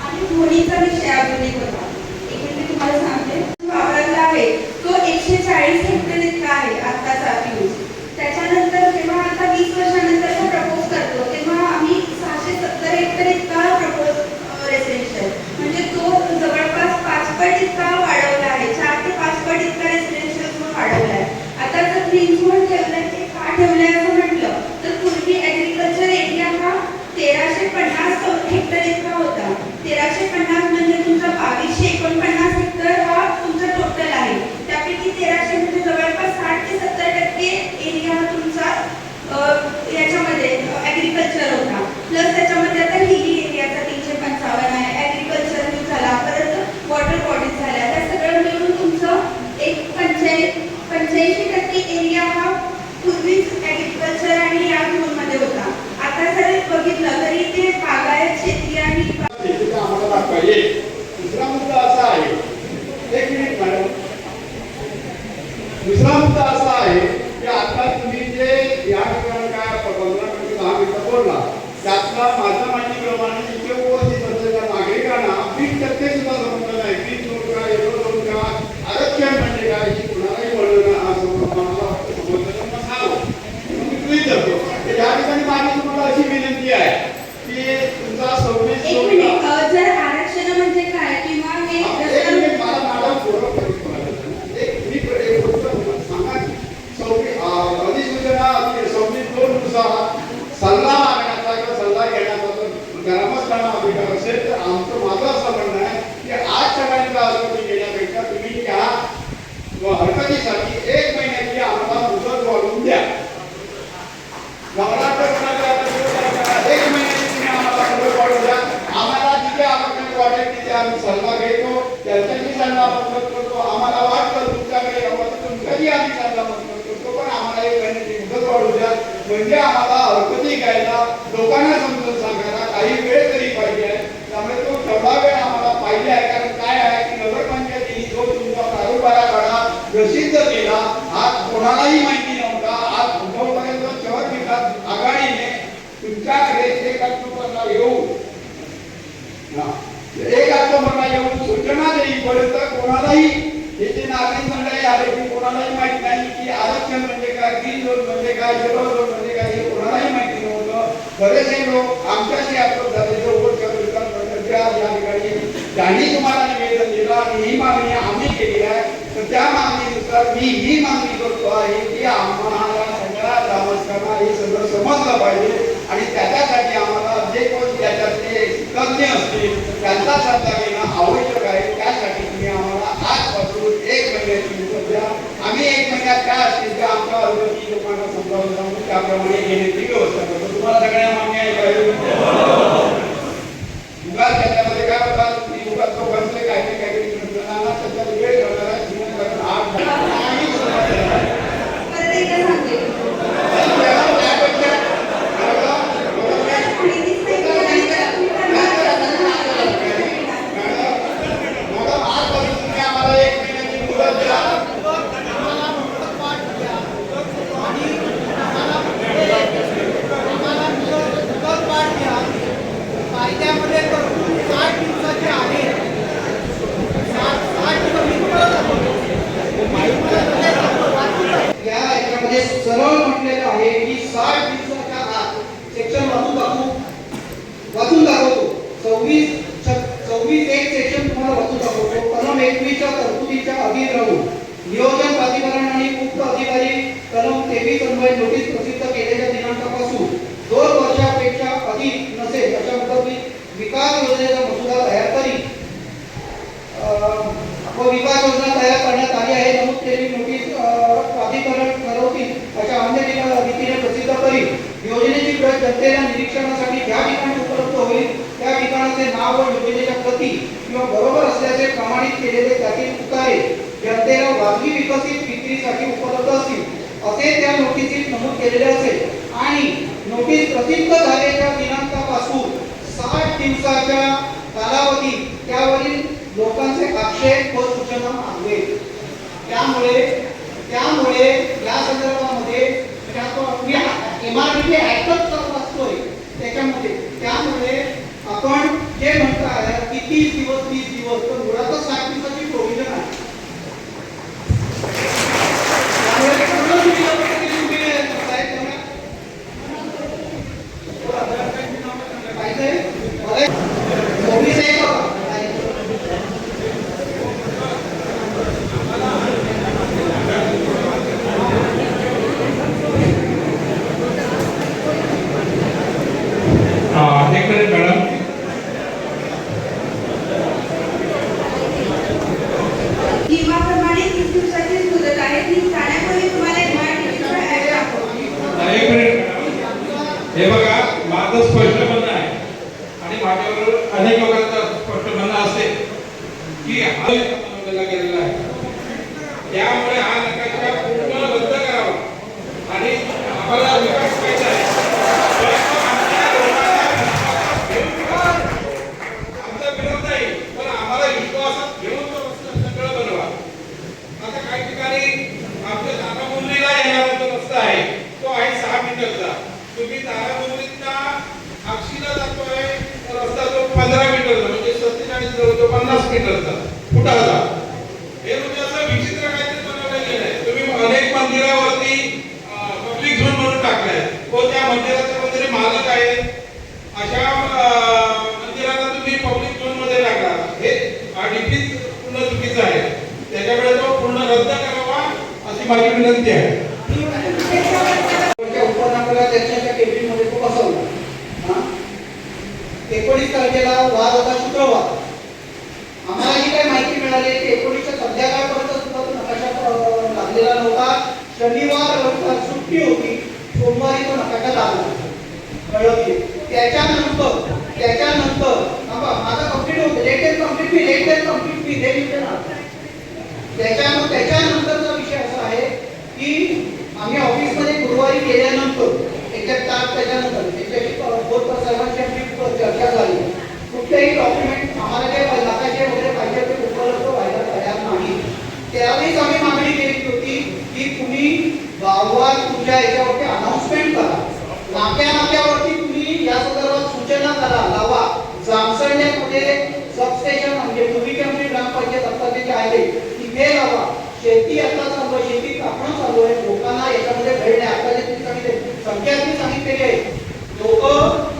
आणि धोनीचा विषय अजून एक होता, एक मी तुम्हाला सांगते. वावरातला आहे तो 140 हेक्टर इतका आहे आत्ताचा यूज. त्याच्यानंतर जेव्हा आता 20 वर्षानंतर तो प्रपोज करतो तेव्हा आम्ही 670 हेक्टर इतका प्रपोज रेसिडेन्शियल म्हणजे तो जवळपास 5 पट इतका वाढवला आहे, 4 ते 5 पट इतका रेसिडेन्शियल वाढवला आहे. आता जर ग्रीन झोन ठेवलाय ते का ठेवलंय असं म्हटलं तर पूर्वी ऍग्रिकल्चर एरिया हा 1350 हेक्टर इतका होता. 1350 म्हणजे तुमचा 2249 हेक्टर हा तुमचा टोटल आहे. त्यापैकी 1300 म्हणजे जवळपास 60 ते 70% एरिया हा तुमचा याच्यामध्ये ऍग्रिकल्चर होता. प्लस त्याच्यामध्ये आता हिली एरियाचा 355 आहे, ऍग्रिकल्चर झाला, परत वॉटर बॉडीज झाल्या, त्या सगळं मिळून तुमचं एक 85% एरिया हा पूर्वीच ऍग्रिकल्चर आणि या झोनमध्ये होता. आता जर बघितलं तरी ते बागायत शेती आणि आम्हाला दाखवायचे. दुसरा मुद्दा असा आहे, एक मिनिट मॅडम, दुसरा मुद्दा असा आहे की आता तुम्ही जे या ठिकाणी काय 15 मिनिटं 10 मिनिटं बोलला त्यातला माझ्या माहितीप्रमाणे इथे उपस्थित असलेल्या नागरिकांना 20% सुद्धा समजलं नाही. 20 दोन का 1 का आरक्षण म्हणजे काय ही कुणालाही बोलणं असं मला वाटतं समजलं नसावं. मी गृहीत धरतो की या ठिकाणी माझी तुम्हाला अशी विनंती आहे की तुमचा 26 एक मिनिट जर आरक्षण म्हणजे काय किंवा हे मला मॅडम बरोबर सांगा की अधिसूचना 26/2 सल्ला मागण्याचा किंवा सल्ला घेण्याचा जर ग्रामस्थांना अधिकार असेल तर माझं असं म्हणणं आहे की आज सगळ्यांचा आरोग्य घेण्यापेक्षा तुम्ही या हरकतीसाठी 1 महिन्याची आम्हाला मुदत वाढवून द्या. लोकांना समजून सांगायला काही वेळ तरी पाहिजे आहे. त्यामुळे तो तेवढा वेळ आम्हाला पाहिजे आहे. कारण काय आहे की नगरपंचायतीने जो तुमचा कारोबाराकडा प्रसिद्ध केला, आज कोणालाही माहिती नव्हता. आज उद्धवपर्यंत शहर विकास आघाडीने तुमच्याकडे एक ऑक्टोबरला येऊन सूचना देईपर्यंत कोणालाही हे जे नागरिक मंडळी आले की कोणालाही माहित नाही की आरक्षण म्हणजे काय, ग्रीन झोन म्हणजे काय, येलो झोन म्हणजे काय, हे कोणालाही माहिती नव्हतं. बरेचसे लोक आमच्याशी आपलं झाले शहर विकास मंडळाच्या या ठिकाणी त्यांनी तुम्हाला निवेदन दिलं आणि ही मागणी आम्ही केली आहे. तर त्या मागणीनुसार मी ही मागणी करतो आहे की आम्हाला सगळ्या ग्रामस्थांना हे सगळं समजलं पाहिजे आणि त्याच्यासाठी आम्हाला जे कोण त्याच्यातले तज्ञ असतील त्यांचा सल्ला घेणं आवश्यक आहे. त्यासाठी तुम्ही आम्हाला आजपासून 1 महिन्याची मुदत द्या. आम्ही 1 महिन्यात काय असतील ते आमच्या आरोग्याची लोकांना समजावून सांगून त्याप्रमाणे घेण्याची व्यवस्था करतो. तुम्हाला सगळ्या मान्य आहे का? उगाच त्याच्यामध्ये काय होतात की उगाच तो बसले काहीतरी त्याच्यात वेळ घालणारा जीवन करून आठ परत एकदा सांगते. माहितीच नाही की आणि त्याला तुम्ही करणार मॅडम आजपासून तुम्ही आम्हाला 1 महिन्याची मुदत द्या. कायद्यामध्ये तरतूद 60 दिवसाची आहे. 60 या याच्यामध्ये सरळ म्हटलेलं आहे की 60 दिवसाच्या आत सेक्शन वाचून दाखवतो. 26 एक सेक्शन तुम्हाला वाचून दाखवतो. कलम 21 च्या तरतुदीच्या अधीन राहून नियोजन प्राधिकरण आणि मुक्त अधिकारी कलम 23 अन्वये नोटीस प्रसिद्ध केलेल्या दिनांकापासून 2 वर्षापेक्षा अधिक नसेल अशा मुदतीत विकास योजनेचा मसुदा तयार करी व विकास योजना तयार करण्यात आली आहे नमूद केलेली नोटीस प्राधिकरण ठरवतील अशा अन्य रीतीने प्रसिद्ध करी. योजनेची प्रत जनतेला निरीक्षणासाठी ज्या ठिकाणी उपलब्ध होईल त्या ठिकाणाचे नाव व योजनेच्या प्रती किंवा बरोबर असल्याचे प्रमाणित केलेले त्यातील उतारे जनतेला वाजवी विकसित विक्रीसाठी उपलब्ध असतील असे त्या नोटीसीत नमूद केलेले असेल आणि नोटीस प्रसिद्ध झालेल्या दिनांकापासून 60 दिवसाच्या कालावधीत त्यावरील लोकांचे आक्षेप व सूचना मागवेल. त्यामुळे या संदर्भामध्ये MRDP ऍक्टच वाचतोय त्याच्यामध्ये. त्यामुळे आपण जे म्हणताय की 30 दिवस तर मुळातच 60 दिवसाची प्रोव्हिजन आहे. त्यामुळे तुम्ही करताय त्यामुळे एक मिनिट मॅडम. नियमाप्रमाणे 30 दिवसाची मुदत आहे. ती जाण्यापूर्वी तुम्हाला MRDP ऍड दाखवा. एक मिनिट. हे बघा माझं स्पष्ट म्हणणं आहे आणि माझ्याबरोबर अनेक लोकांचं स्पष्ट म्हणणं असेल की हा बनवलेला गेलेला आहे. त्यामुळे हा नकाशा पूर्ण रद्द करावा आणि आम्हाला विकास पाहिजे आहे. आमचा विरोध नाही पण आम्हाला विश्वासात घेऊन तो रस्ता सगळं बनवा. आता काही ठिकाणी आमच्या तारामुरलीला येणारा जो रस्ता आहे तो आहे 6 मीटरचा. तुम्ही तारामुरलीचा अक्षीला जातोय रस्ता तो 15 मीटरचा म्हणजे 47 जवळ 50 मीटरचा फुटाचा. हे म्हणजे असं विचित्र काहीतरी बनवलं गेलंय. तुम्ही अनेक मंदिरावरती पब्लिक झोन म्हणून टाकलाय. तो त्या मंदिराचा कोणतरी मालक आहे अशा मंदिराला तुम्ही पब्लिक झोन मध्ये टाकला. हे डीपी पूर्ण चुकीचं आहे. त्याच्यामुळे तो पूर्ण रद्द करावा अशी माझी विनंती आहे. उपनाकडे त्याच्या केबिनमध्ये तो बसवला. 19 तारखेला वाद होता शुक्रवार. आम्हाला जी काही माहिती मिळाली की 19च्या संध्याकाळपर्यंत सुद्धा तो नकाशा लागलेला नव्हता. शनिवार सुट्टी होती. सोमवारी तो नकाशा लागला कळवली. त्याच्यानंतर माझा कंप्लीट होतं. त्याच्यानंतरचा विषय असा आहे की आम्ही ऑफिसमध्ये गुरुवारी गेल्यानंतर त्याच्यानंतर त्याच्याशी सर्वांची आपली चर्चा झाली. कुठलेही डॉक्युमेंट आम्हाला जे नकाशे वगैरे पाहिजे ते उपलब्ध व्हायला तयार नाही. त्यावेळीच आम्ही मागणी केली होती की तुम्ही गावात तुमच्या याच्यावरती अनाउन्समेंट करा, नाक्यावरती तुम्ही या संदर्भात सूचना करा, लावा. जामसंडेमध्ये सबस्टेशन म्हणजे पूर्वीची आमची ग्रामपंचायत आता जे आहे तिथे लावा. शेती आता चालू आहे, शेती कापणं चालू आहे, लोकांना याच्यामध्ये वेळ नाही. आता जे तुम्ही सांगितले संख्या तुम्ही सांगितलेली आहे, लोक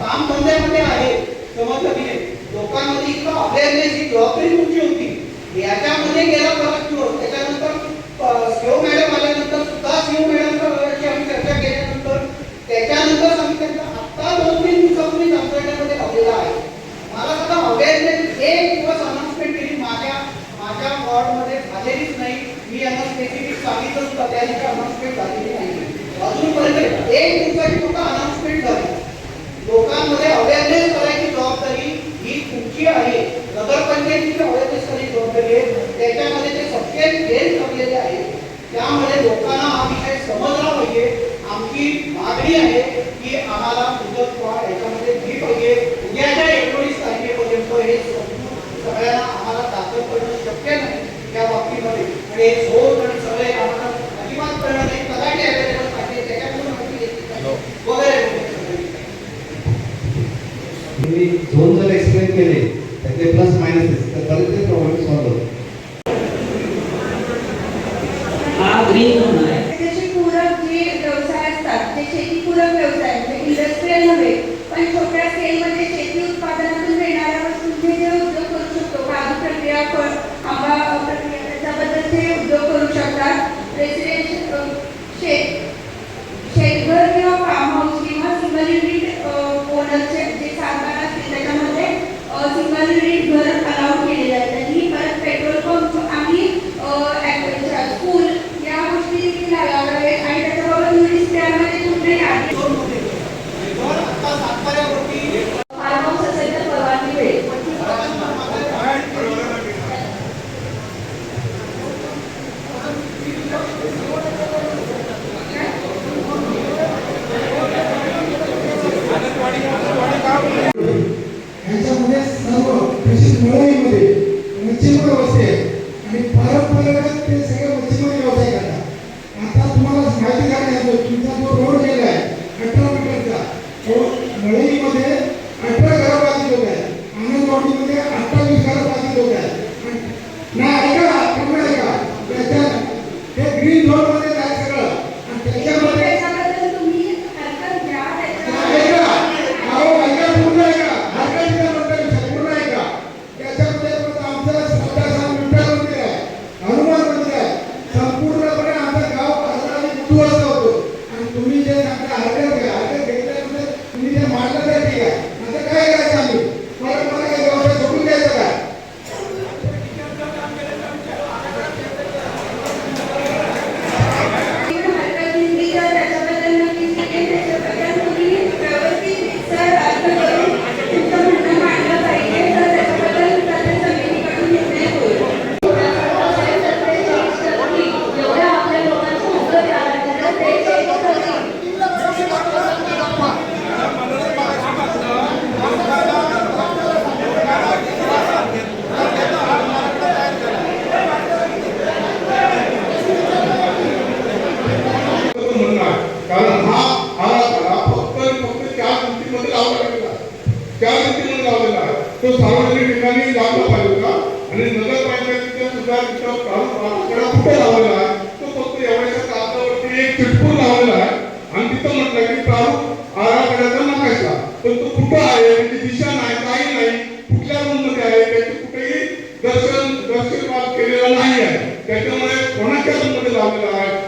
काम धंद्यामध्ये आहे, समजलं की नाही. लोकांमध्ये इतकं अवेअरनेस ही जबाबदारी तुमची होती, याच्यामध्ये गेला फरक किंवा त्याच्यानंतर सीओ मॅडम आल्यानंतर सुद्धा सीओ मॅडमची आम्ही चर्चा केल्यानंतर त्याच्यानंतर सांगितलं आता 2-3 दिवसापूर्वी जामसंडेमध्ये लावलेला आहे. मला सुद्धा अवेअरनेस एक दिवस अनाउन्समेंट केली माझ्या वॉर्डमध्ये झालेलीच नाही. मी यांना स्पेसिफिक सांगितलं होतं, त्या दिवशी अनाउन्समेंट झालेली नाही. अजूनपर्यंत एक दिवसाची फक्त अनाउन्समेंट झाली. लोकांमध्ये अवेअरनेस करायची जबाबदारी ही तुमची आहे. नगरपंचायतीची अवेअरनेस करायची जबाबदारी आहे. त्याच्यामध्ये ते सगळे गेम ठरलेले आहेत. त्यामुळे लोकांना हा विषय समजला पाहिजे. आमची मागणी आहे की आम्हाला मुदतवाढ याच्यामध्ये दिली पाहिजे. उद्याच्या 19 तारखेपर्यंत हे सगळ्यांना आम्हाला दाखल करणं शक्य नाही या बाबतीमध्ये. आणि हे झोन आणि सगळे आम्हाला अजिबात करणं नाही. कदाचित अवेलेबल पाहिजे त्याच्याकडून माहिती घेतली वगैरे. मी झोन जर एक्सप्लेन केले त्याचे प्लस मायनसेस तर बरेच ते प्रॉब्लेम सॉल्व्ह होतो. हा ग्रीन झोन आहे. त्याचे पूरक जे व्यवसाय असतात ते शेतीपूरक व्यवसाय म्हणजे इंडस्ट्रियल नव्हे पण छोट्या स्केलमध्ये शेती उत्पादनातून मिळणाऱ्या वस्तूंचे जे उद्योग करू शकतो. काजू प्रक्रिया, आंबा प्रक्रिया त्याच्याबद्दलचे उद्योग करू शकतात. रेसिडेन्शियल शेतघर किंवा फार्म हाऊस किंवा सिंगल युनिट ओनरचे जे सातबारा असतील त्याच्यामध्ये सिंगल युनिट घर अलाउड केलेले आहेत. आणि परत पेट्रोल पंप आणि स्कूल या गोष्टी देखील अलाउड आहेत. आणि त्याच्याबरोबर टुरिस्ट त्यामध्ये कुठे यादी आता सातबाऱ्यावरती फार्म हाऊस असेल तर परवानगी मिळेल. यांच्यामध्ये सर्व तसेच मळईमध्ये मच्छीमार व्यवसाय आणि पारंपरिक ते सगळे मच्छीमारी व्यवसाय करतात. आता तुम्हाला माहिती झाली तुमचा जो रोड गेला आहे 18 मीटरचा तो मळईमध्ये 18 घरं बाधित होत आहेत. आनंदवाडीमध्ये 28 घरं बाधित होत आहेत. नाही ऐका पूर्ण ऐका ते ग्रीन झोनमध्ये आहे सगळं. आणि त्याच्यामध्ये त्याच्याबद्दल तुम्ही हरकत घ्या. तुम्ही जे सांगता हरकत घेतल्यानंतर तुम्ही जे मांडलं तर ठीक आहे. आता काय करायचं आम्ही परत मला काही व्यवसाय सोडून द्यायचं का? हरकत दिली तर त्याच्याबद्दल नक्कीच त्याच्याबद्दल तुम्ही व्यवस्थित सर अर्ज करून तुमचं म्हणणं मांडलं पाहिजे. तर त्याच्याबद्दल प्रत्येक समितीकडून निर्णय होईल. जेवढ्या आपल्या लोकांचं हक्क त्याला ते चेक करतील. कारण हा आराखडा फक्त 4 भिंतीमध्ये लावला गेला. 4 भिंतीमध्ये लावलेला आहे. तो सार्वजनिक ठिकाणी लावला पाहिजे का? आणि नगरपंचायतीच्या सुद्धा आराखडा कुठे लावलेला आहे? तो फक्त एवढ्याच्या कागदावरती एक चिटकून लावलेला आहे. आणि तिथं म्हटलं की प्रारूप आराखड्याचा नकाशा, पण तो कुठं आहे त्याची दिशा नाही, काही नाही, कुठल्या रूममध्ये आहे त्याची कुठेही दर्शनपात केलेला नाही आहे. त्याच्यामुळे कोणाच्या रूममध्ये लावलेला आहे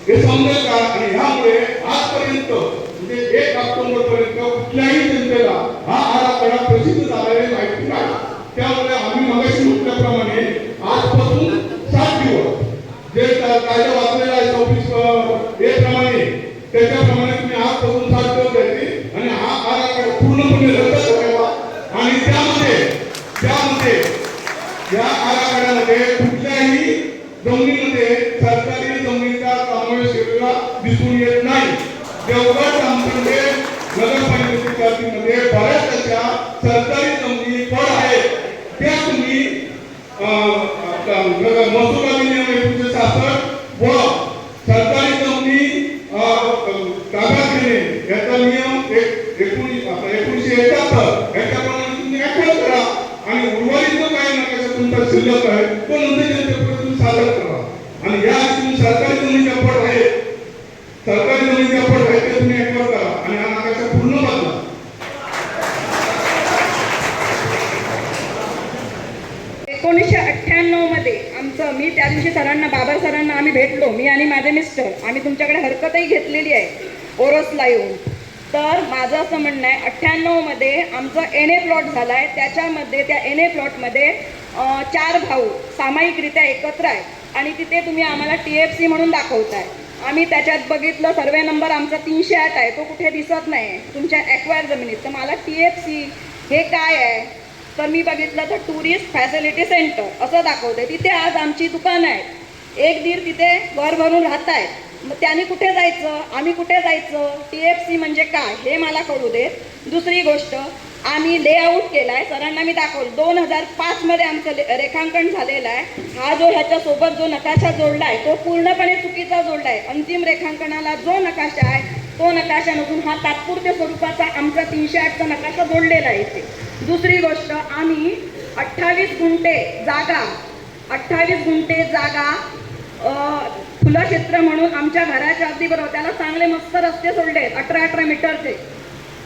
हे समजेल का? आणि ह्यामुळे आजपर्यंत म्हणजे 1 ऑक्टोबर पर्यंत कुठल्याही जनतेला हा आराखडा प्रसिद्ध झालेला माहिती नाही. त्यामुळे आम्ही मगाशी म्हटल्याप्रमाणे आजपासून 7 दिवस जे कायदा वाचलेला आहे 26 प्रमाणे त्याच्याप्रमाणे तुम्ही आजपासून 7 दिवस द्यायचे आणि हा आराखडा पूर्णपणे रद्द करावा. आणि त्यामध्ये या आराखड्यामध्ये कुठल्याही जमिनीमध्ये सरकारी जमिनीचा समावेश केलेला दिसून येत नाही. देवगड, जामसंडे जातं याच्याप्रमाणे तुम्ही ऍप्रोच करा आणि उर्वरित जो काही नकाशा तुमचा शिल्लक आहे तो नंतर जनतेपुढे सादर करा. आणि या सरकारी जमिनीच्या पट आहे, सरकारी जमिनीच्या पट आहे ते तुम्ही ऍक्वर करा आणि हा नकाशा पूर्ण बदला. 1998 मध्ये आमचं, मी त्या दिवशी सरांना, बाबर सरांना आम्ही भेटलो, मी आणि माझे मिस्टर, आम्ही तुमच्याकडे हरकतही घेतलेली आहे ओरोसला येऊन. तर माझं असं म्हणणं आहे 98 मध्ये आमचं NA प्लॉट झाला आहे, त्याच्यामध्ये त्या NA प्लॉटमध्ये 4 भाऊ सामायिकरित्या एकत्र आहेत आणि तिथे तुम्ही आम्हाला TFC म्हणून दाखवताय. आम्ही त्याच्यात बघितलं, सर्वे नंबर आमचा 308 आहे, तो कुठे दिसत नाही तुमच्या ॲक्वायर जमिनीत. तर मला TFC हे काय आहे तर मी बघितलं तर टुरिस्ट फॅसिलिटी सेंटर असं दाखवते. तिथे आज आमची दुकानं आहेत, 1-1.5 तिथे घर भरून राहत आहेत. मग त्यांनी कुठे जायचं, आम्ही कुठे जायचं, TFC म्हणजे काय हे मला कळू देत. दुसरी गोष्ट, आम्ही लेआउट केला आहे, सरांना मी दाखवलं 2005 मध्ये आमचं रेखांकन झालेलं आहे. हा जो ह्याच्यासोबत जो नकाशा जोडला आहे तो पूर्णपणे चुकीचा जोडला आहे. अंतिम रेखांकनाला जो नकाशा आहे तो नकाशा नसून हा तात्पुरत्या स्वरूपाचा आमचा 308चा नकाशा जोडलेला आहे इथे. दुसरी गोष्ट, आम्ही 28 गुंठे जागा फुलक्षेत्र म्हणून आमच्या घराच्या अगदी बरोबर, त्याला चांगले मस्त रस्ते सोडले आहेत, 18-18 मीटरचे,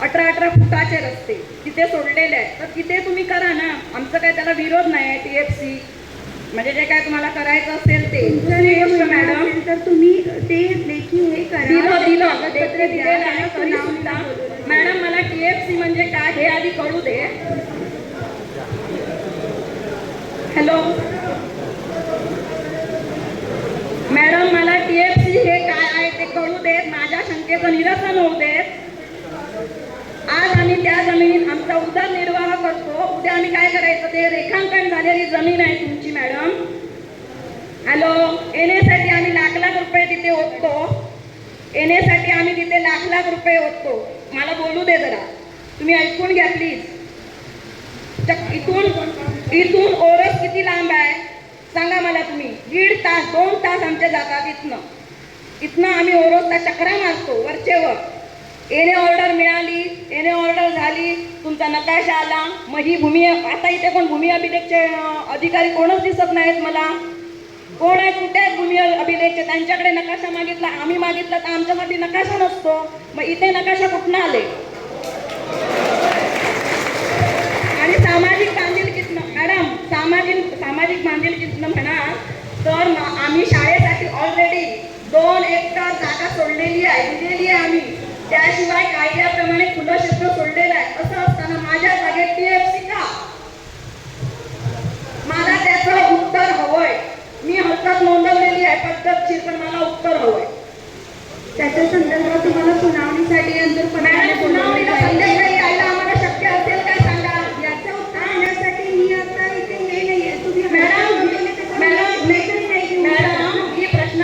18-18 फुटाचे रस्ते तिथे सोडलेले आहेत. तर तिथे तुम्ही करा ना, आमचं काय त्याला विरोध नाही आहे. TFC म्हणजे जे काय तुम्हाला करायचं असेल ते. दुसरी गोष्ट मॅडम, तर तुम्ही ते लेखी हे करा. दिलं कागदपत्रे दिलेलं आहे तरी सुद्धा मॅडम मला TFC म्हणजे काय हे आधी कळू दे. हॅलो मॅडम, मला TFC हे काय आहे ते कळू देत, माझ्या शंकेचं निरसन होऊ देत. आज आम्ही त्या जमिनीत आमचा उदरनिर्वाह करतो, उद्या आम्ही काय करायचं, ते रेखांकन झालेली जमीन आहे तुमची मॅडम. हॅलो, येण्यासाठी आम्ही लाख रुपये तिथे ओततो, येण्यासाठी आम्ही तिथे लाख रुपये ओततो. मला बोलू दे जरा, तुम्ही ऐकून घ्या प्लीज. इथून ओरस किती लांब आहे सांगा मला तुम्ही. 1.5 तास 2 तास आमच्या जातात इथनं आम्ही ओरोसला चक्रा मारतो वरचेवर. येणे ऑर्डर मिळाली, येणे ऑर्डर झाली, तुमचा नकाशा आला, मग ही भूमी, आता इथे कोण भूमी अभिलेखचे अधिकारी कोणच दिसत नाहीत मला. कोण आहे, कुठे आहेत भूमी अभिलेखचे, त्यांच्याकडे नकाशा मागितला, आम्ही मागितला तर आमच्यासाठी नकाशा नसतो. मग इथे नकाशा कुठनं आले. आणि सामाजिक बांधिलकीतनं मॅडम, सामाजिक बांधिलकीतनं म्हणा तर आम्ही शाळेसाठी ऑलरेडी 2 एकर जागा सोडलेली आहे, दिलेली आहे आम्ही. त्याशिवाय कायद्याप्रमाणे खुलं क्षेत्र सोडलेलं आहे. असं असताना माझ्या जागेत TFC का, मला त्याचं उत्तर हवंय. मी हरकत नोंदवलेली आहे पद्धतशीर, पण मला उत्तर हवंय. त्याच्या संदर्भात तुम्हाला सुनावणीसाठी नंतर सुनावणीला संध्याकाळी यायला आम्हाला शक्य असेल काय सांगा. याचं उत्तर देण्यासाठी मी आता इथे हे नाहीये. तुम्ही मॅडम, ही प्रश्न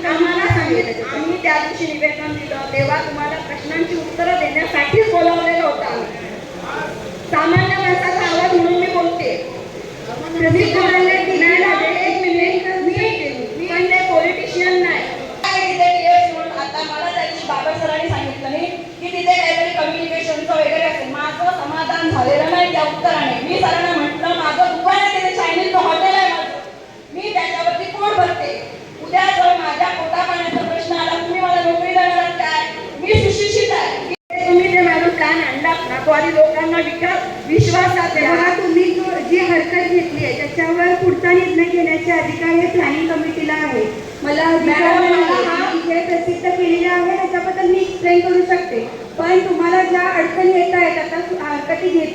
आम्हाला सांगितलं, आम्ही त्या दिवशी निवेदन दिलं तेव्हा तुम्हाला प्रश्नांची उत्तरं देण्यासाठीच बोलावलेलं होतं आम्ही. सामान्य माणसाचा आवाज म्हणून मी बोलते. मी पॉलिटिशियन नाही. आता मला त्या दिवशी बाबर सरांनी सांगितलं नाही की तिथे काहीतरी कम्युनिकेशनचं वगैरे असेल. माझं समाधान झालेलं नाही त्या उत्तराने. मी सरांना म्हटलं माझं दुकान आहे, तिथे चायनीजचं हॉटेल आहे माझं, मी त्याच्यावरती पोट भरते. उद्या जर माझ्या पोटा पाण्याचा प्रश्न आला, तुम्ही मला नोकरी देणार काय, मी सुशिक्षित आहे. तुम्ही जे मॅडम प्लॅन आणलात ना तो आधी लोकांना विश्वासात तेव्हा तुम्ही जी हरकत घेतली आहे त्याच्यावर पुढचा निर्णय घेण्याचे अधिकार हे प्लॅनिंग कमिटीला आहे. मला जे प्रसिद्ध केलेले आहे त्याच्याबद्दल मी एक्सप्लेन करू शकते, पण तुम्हाला ज्या अडचणी येत आहेत आता हरकती घेत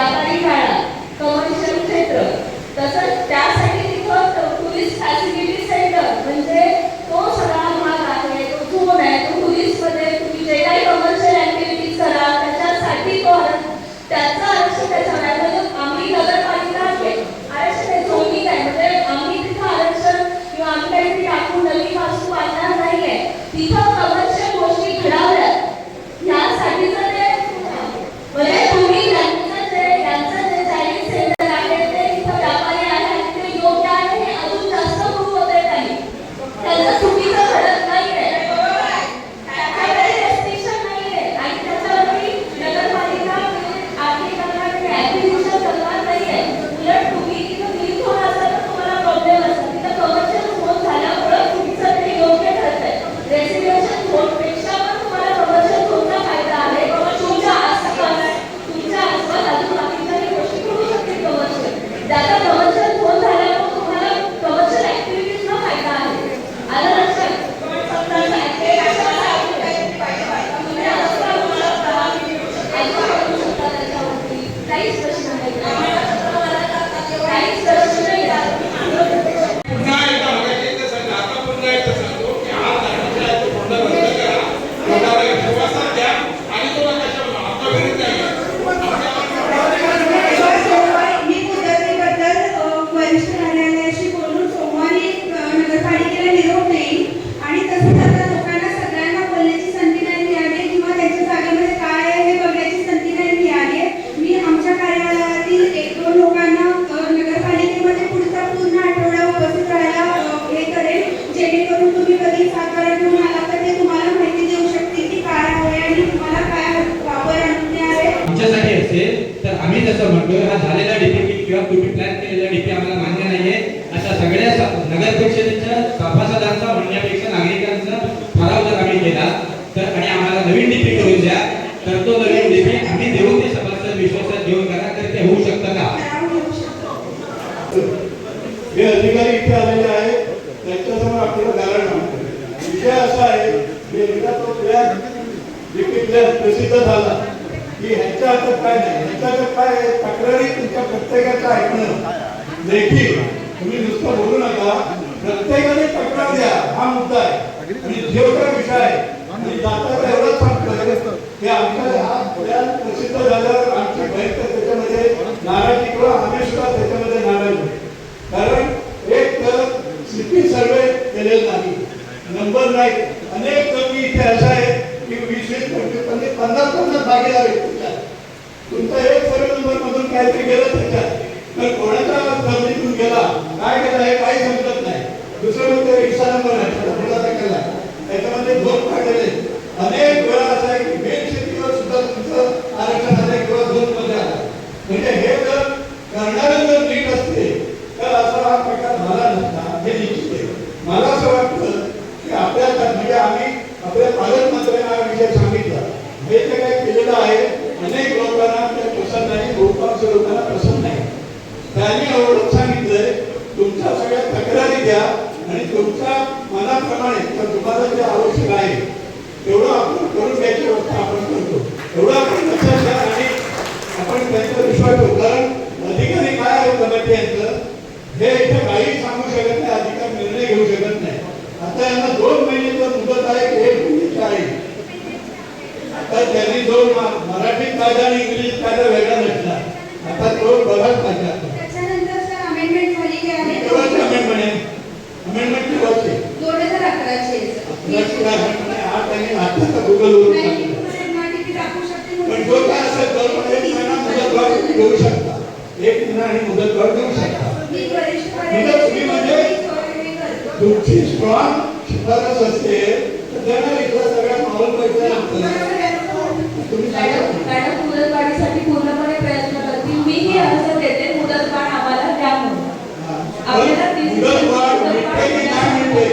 व्यापारी शाळा, कमर्शियल क्षेत्र, तसंच त्यासाठी तिथं टुरिस्ट फॅसिलिटी सेंटर म्हणजे तो सगळा भाग आहे, तो झोन आहे, तो टुरिस्टमध्ये तुम्ही जे काही कमर्शियल ऍक्टिव्हिटीज करा त्याच्यासाठी तो त्याचं आरक्षण त्याच्यावर आहे. म्हणजे आम्ही नगरपालिका आरक्षण आहे, झोनिंग आहे, म्हणजे आम्ही तिथं आरक्षण किंवा आम्ही काहीतरी टाकून नवीन वास्तू बांधणार नाहीये. तिथं कमर्शियल गोष्टी घडाव्यात यासाठीच ते म्हणजे तुम्ही यांचं जे चायनीज सेंटर आहे ते इथं व्यापारी आहे आणि ते योग्य आहे हे अजून जास्त प्रूव्ह होत आहे त्यांनी. त्यांचं चुकीचं घडत नाहीये, त्याच्याकडे रेस्ट्रिक्शन नाहीये आणि त्याच्यावरती नगरपालिका आर्थिक ऍक्टिव्हिशन करणार नाहीये. उलट तुम्ही तिथं नीट होत असाल तर तुम्हाला प्रॉब्लेम असतात. तिथं कमर्शियल झोन झाल्यामुळे तुमचं ते योग्य ठरतंय. रेसिडेन्शियल झोनपेक्षा पण तुम्हाला कमर्शियल झोनचा फायदा आहे. तुमच्या आसपास अजून बाकीच्याही गोष्टी करू शकतील कमर्शियल. त्याचा कमर्शियल झोन झाल्यामुळे तुम्हाला कमर्शियल ऍक्टिव्हिटीजचा फायदा आहे. आलं लक्षात? काहीच प्रश्न नाही. काहीच प्रश्न नाही. पुन्हा एकदा बघायचं एकदा सांगा, आता पुन्हा एकदा सांगतो की हा धार्मिक आहे तो बंद करा, लोकांना विश्वासात घ्या आणि तो नकाशा बनवा. आता विरोध नाही आहे. मी मुदतीबद्दल वरिष्ठ न्यायालयाशी बोलून सोमवारी नगरपालिकेला निरोप देईल आणि तसंच आता लोकांना सगळ्यांना बोलण्याची संधी नाही मिळाली किंवा त्यांच्या जागेमध्ये काय आहे हे बघण्याची संधी नाही मिळाली. मी आमच्या कार्यालयातील 1-2 लोकांना नगरपालिकेमध्ये पुढचा पूर्ण आठवडा उपस्थित राहायला हे करेल, जेणेकरून तुम्ही कधी सातबारा घेऊन आला तर ते तुम्हाला माहिती देऊ शकतील की काय आहे आणि तुम्हाला काय वापर आणून आहे. आमच्यासाठी असेल तर आम्ही जसं म्हणतोय हा झालेला डीपी किंवा तुम्ही प्लॅन केलेला डीपी आम्हाला मान्य नाहीये अशा सगळ्या नगर परिषदेच्या सभासदांचा म्हणण्यापेक्षा नागरिकांचा ठराव जर आम्ही केला तर आणि आम्हाला नवीन डीपी करून द्या तर तो नवीन डीपी आम्ही देऊन ते सभासद विश्वासात घेऊन करा तर ते होऊ शकतं का? हे अधिकारी इथे आलेले आहेत त्यांच्यासमोर आपल्याला गारण मागतो. विषय असा आहे की एकदा तो प्लॅन प्रसिद्ध झाला की ह्यांच्या हातात काय नाही, ह्यांच्या हातात काय आहे, तक्रारी तुमच्या प्रत्येकाचं ऐकणं लेखी. तुम्ही नुसतं बोलू नका, प्रत्येकाने तक्रार द्या, हा मुद्दा आहे. आणि जेवढा विषय आहे आणि दाताला एवढंच सांगतोय की आमच्या हा प्लॅन प्रसिद्ध झाल्यावर आमची बहीण त्याच्यामध्ये नाराजी किंवा आम्ही सुद्धा त्याच्यामध्ये नाराज. कारण एक तर सिटी सर्वे केलेला नाही, नंबर नाही. अनेक कमी इथे असा आहे की 20-25 50 भागीदार आहेत. तुमचा एक सर्वे नंबर मधून काहीतरी गेलं त्याच्यात तर कोणाच्या जमिनीतून गेला काय गेला हे काही समजत नाही. दुसरं म्हणजे रिक्षा नंबर आहे केला त्याच्यामध्ये 2 काढलेले. अनेक वेळा असं आहे की मेन शेतीवर सुद्धा तुमचं आरक्षण आलं किंवा 2 मध्ये आलं. म्हणजे हे जर करणारे जर नीट असते तर असा हा प्रकार झाला नसता हे निश्चित आहे. मला असं वाटतं की आपल्या म्हणजे आम्ही आपल्या पालकमंत्र्यांना हा विषय सांगितला. हे जे काही केलेलं आहे अनेक लोकांना ते पसंत नाही, बहुतांश लोकांना पसंत नाही. त्यांनी एवढंच सांगितलंय तुमच्या सगळ्या तक्रारी द्या आणि तुमच्या मनाप्रमाणे तुम्हाला जे आवश्यक आहे तेवढं आपण करून घ्यायची व्यवस्था आपण करतो. एवढं आपण लक्षात घ्या आणि आपण त्यांचा विश्वास ठेवू. कारण अधिकारी काय आहे कमिटी यांचं हे इथे काही सांगू शकत नाही, अधिकार निर्णय घेऊ शकत नाही. आता यांना 2 महिन्याचं मुदत आहे की 1 महिन्याची आहे. आता त्यांनी 2 मराठी कायदा आणि इंग्लिश कायदा वेगळा नसला. आता तो बघाच पाहिजे. त्याच्यानंतर सर अमेंडमेंट झाली की आहे केव्हाची अमेंडमेंट आहे? अमेंडमेंट केव्हाची? 2011ची आहे हा त्यांनी आता गुगलवरून टाकलं. पण जो काय असेल तर 1 महिना मुदतवाढ घेऊ शकता. 1 महिना आणि मुदतवाढ घेऊ शकता. तुम्ही म्हणजे तुमची स्ट्रॉंग शिफारस असते तर त्यांना इथला सगळ्या माहोल पैसा लागतं. तुम्ही मॅडम मुदतवाढीसाठी पूर्णपणे प्रयत्न करतील. मीही अर्ज देते मुदतवाढ आम्हाला द्या म्हणून. आपल्याला मुदतवाढ मिळते की नाही मिळते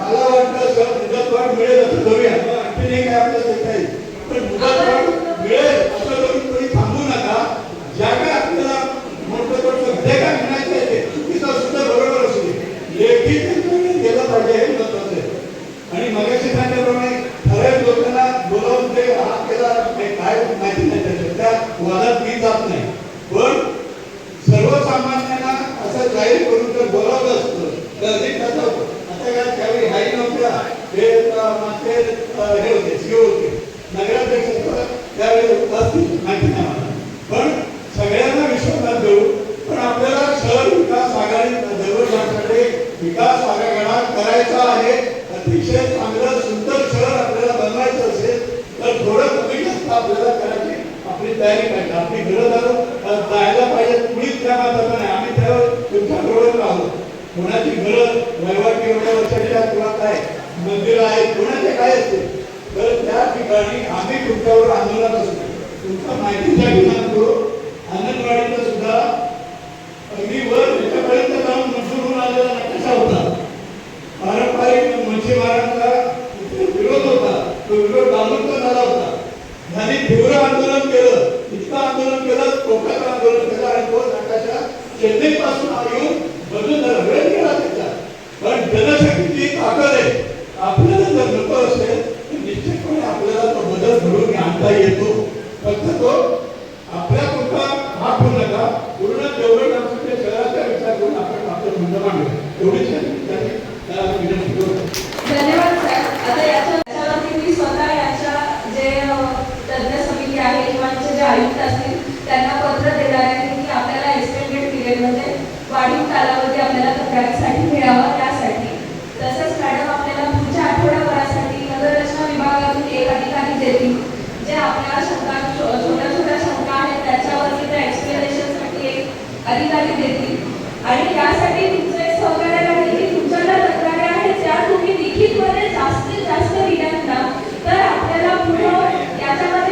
मला वाटतं सर मुदतवाढ मिळेल असं करूया. आणखी नाही काय आपल्याला देता येईल पण मुदतवाढ मिळेल असं करून कोणी थांबू नका. ज्या काय आपल्याला मोठं करतो जे काय म्हणायचं आहे ते चुकीचं सुद्धा बरोबर असू दे लेखी त्यांच्याकडे गेलं पाहिजे हे महत्वाचं आहे. आणि मगाशी सांगितल्याप्रमाणे ठराविक लोकांना बोलावून ते हा केला काय माहिती नाही त्याच्यात त्या वादात मी जात नाही. विकास आराखडा करायचा आहे, अतिशय चांगलं सुंदर शहर आपल्याला बनवायचं असेल तर थोडं कमी जास्त आपल्याला करायची आपली तयारी पाहिजे. आपली घरं जायला पाहिजे. कुणीच त्या मात्र नाही. आम्ही त्यावर तुमच्या डोळ्यात आहोत. कोणाची घरं रहिवासी एवढ्या वर्षाच्या किंवा काय मंदिरं आहेत, कोणाचे काय असते तर त्या ठिकाणी आम्ही तुमच्यावर आंदोलन असतो. तुमच्या माहितीसाठी सांगतो, आनंदवाडीचा सुद्धा अगदी वर याच्यापर्यंत जाऊन मंजूर होऊन आलेला नकाशा होता. पारंपरिक मच्छीमारांचा विरोध होता. तो विरोध दामोदर झाला होता. त्यांनी तीव्र आंदोलन केलं, इतकं आंदोलन केलं, टोकाचं आंदोलन केलं आणि तो नकाशा चेन्नई पासून येऊन बदलून झाला. वेळ गेला त्याचा, पण जनशक्तीची ताकद आहे. आपल्याला जर नको असेल तर निश्चितपणे आपल्याला तो बदल घडवून आणता येतो. फक्त तो आपल्या पुरता हा करू नका, पूर्ण तेवढं आमच्या शहराचा विचार करून आपण आपलं म्हणणं मांडू. एवढीच त्यांनी विनंती करू. धन्यवाद सर. आता याच्यावरती मी स्वतः यांच्या जे तज्ञ समिती आहे किंवा जे आयुक्त असतील त्यांना पत्र देणार आहे की आपल्याला एक्सटेंडेड पिरियड म्हणजे वाढीव कालावधी आपल्याला तक्रारीसाठी मिळावा. त्यासाठी तसंच मॅडम आपल्याला पुढच्या आठवड्याभरासाठी नगररचना विभागातून एक अधिकारी देतील जे आपल्या शंका छोट्या छोट्या शंका आहेत त्याच्यावरती त्या एक्सप्लेनेशनसाठी एक अधिकारी देतील. आणि यासाठी तुमचं एक सहकार्य आहे की तुमच्या ज्या तक्रारी आहेत त्या तुम्ही लिखितमध्ये जास्तीत जास्त दिल्यात ना तर आपल्याला पुढं याच्यामध्ये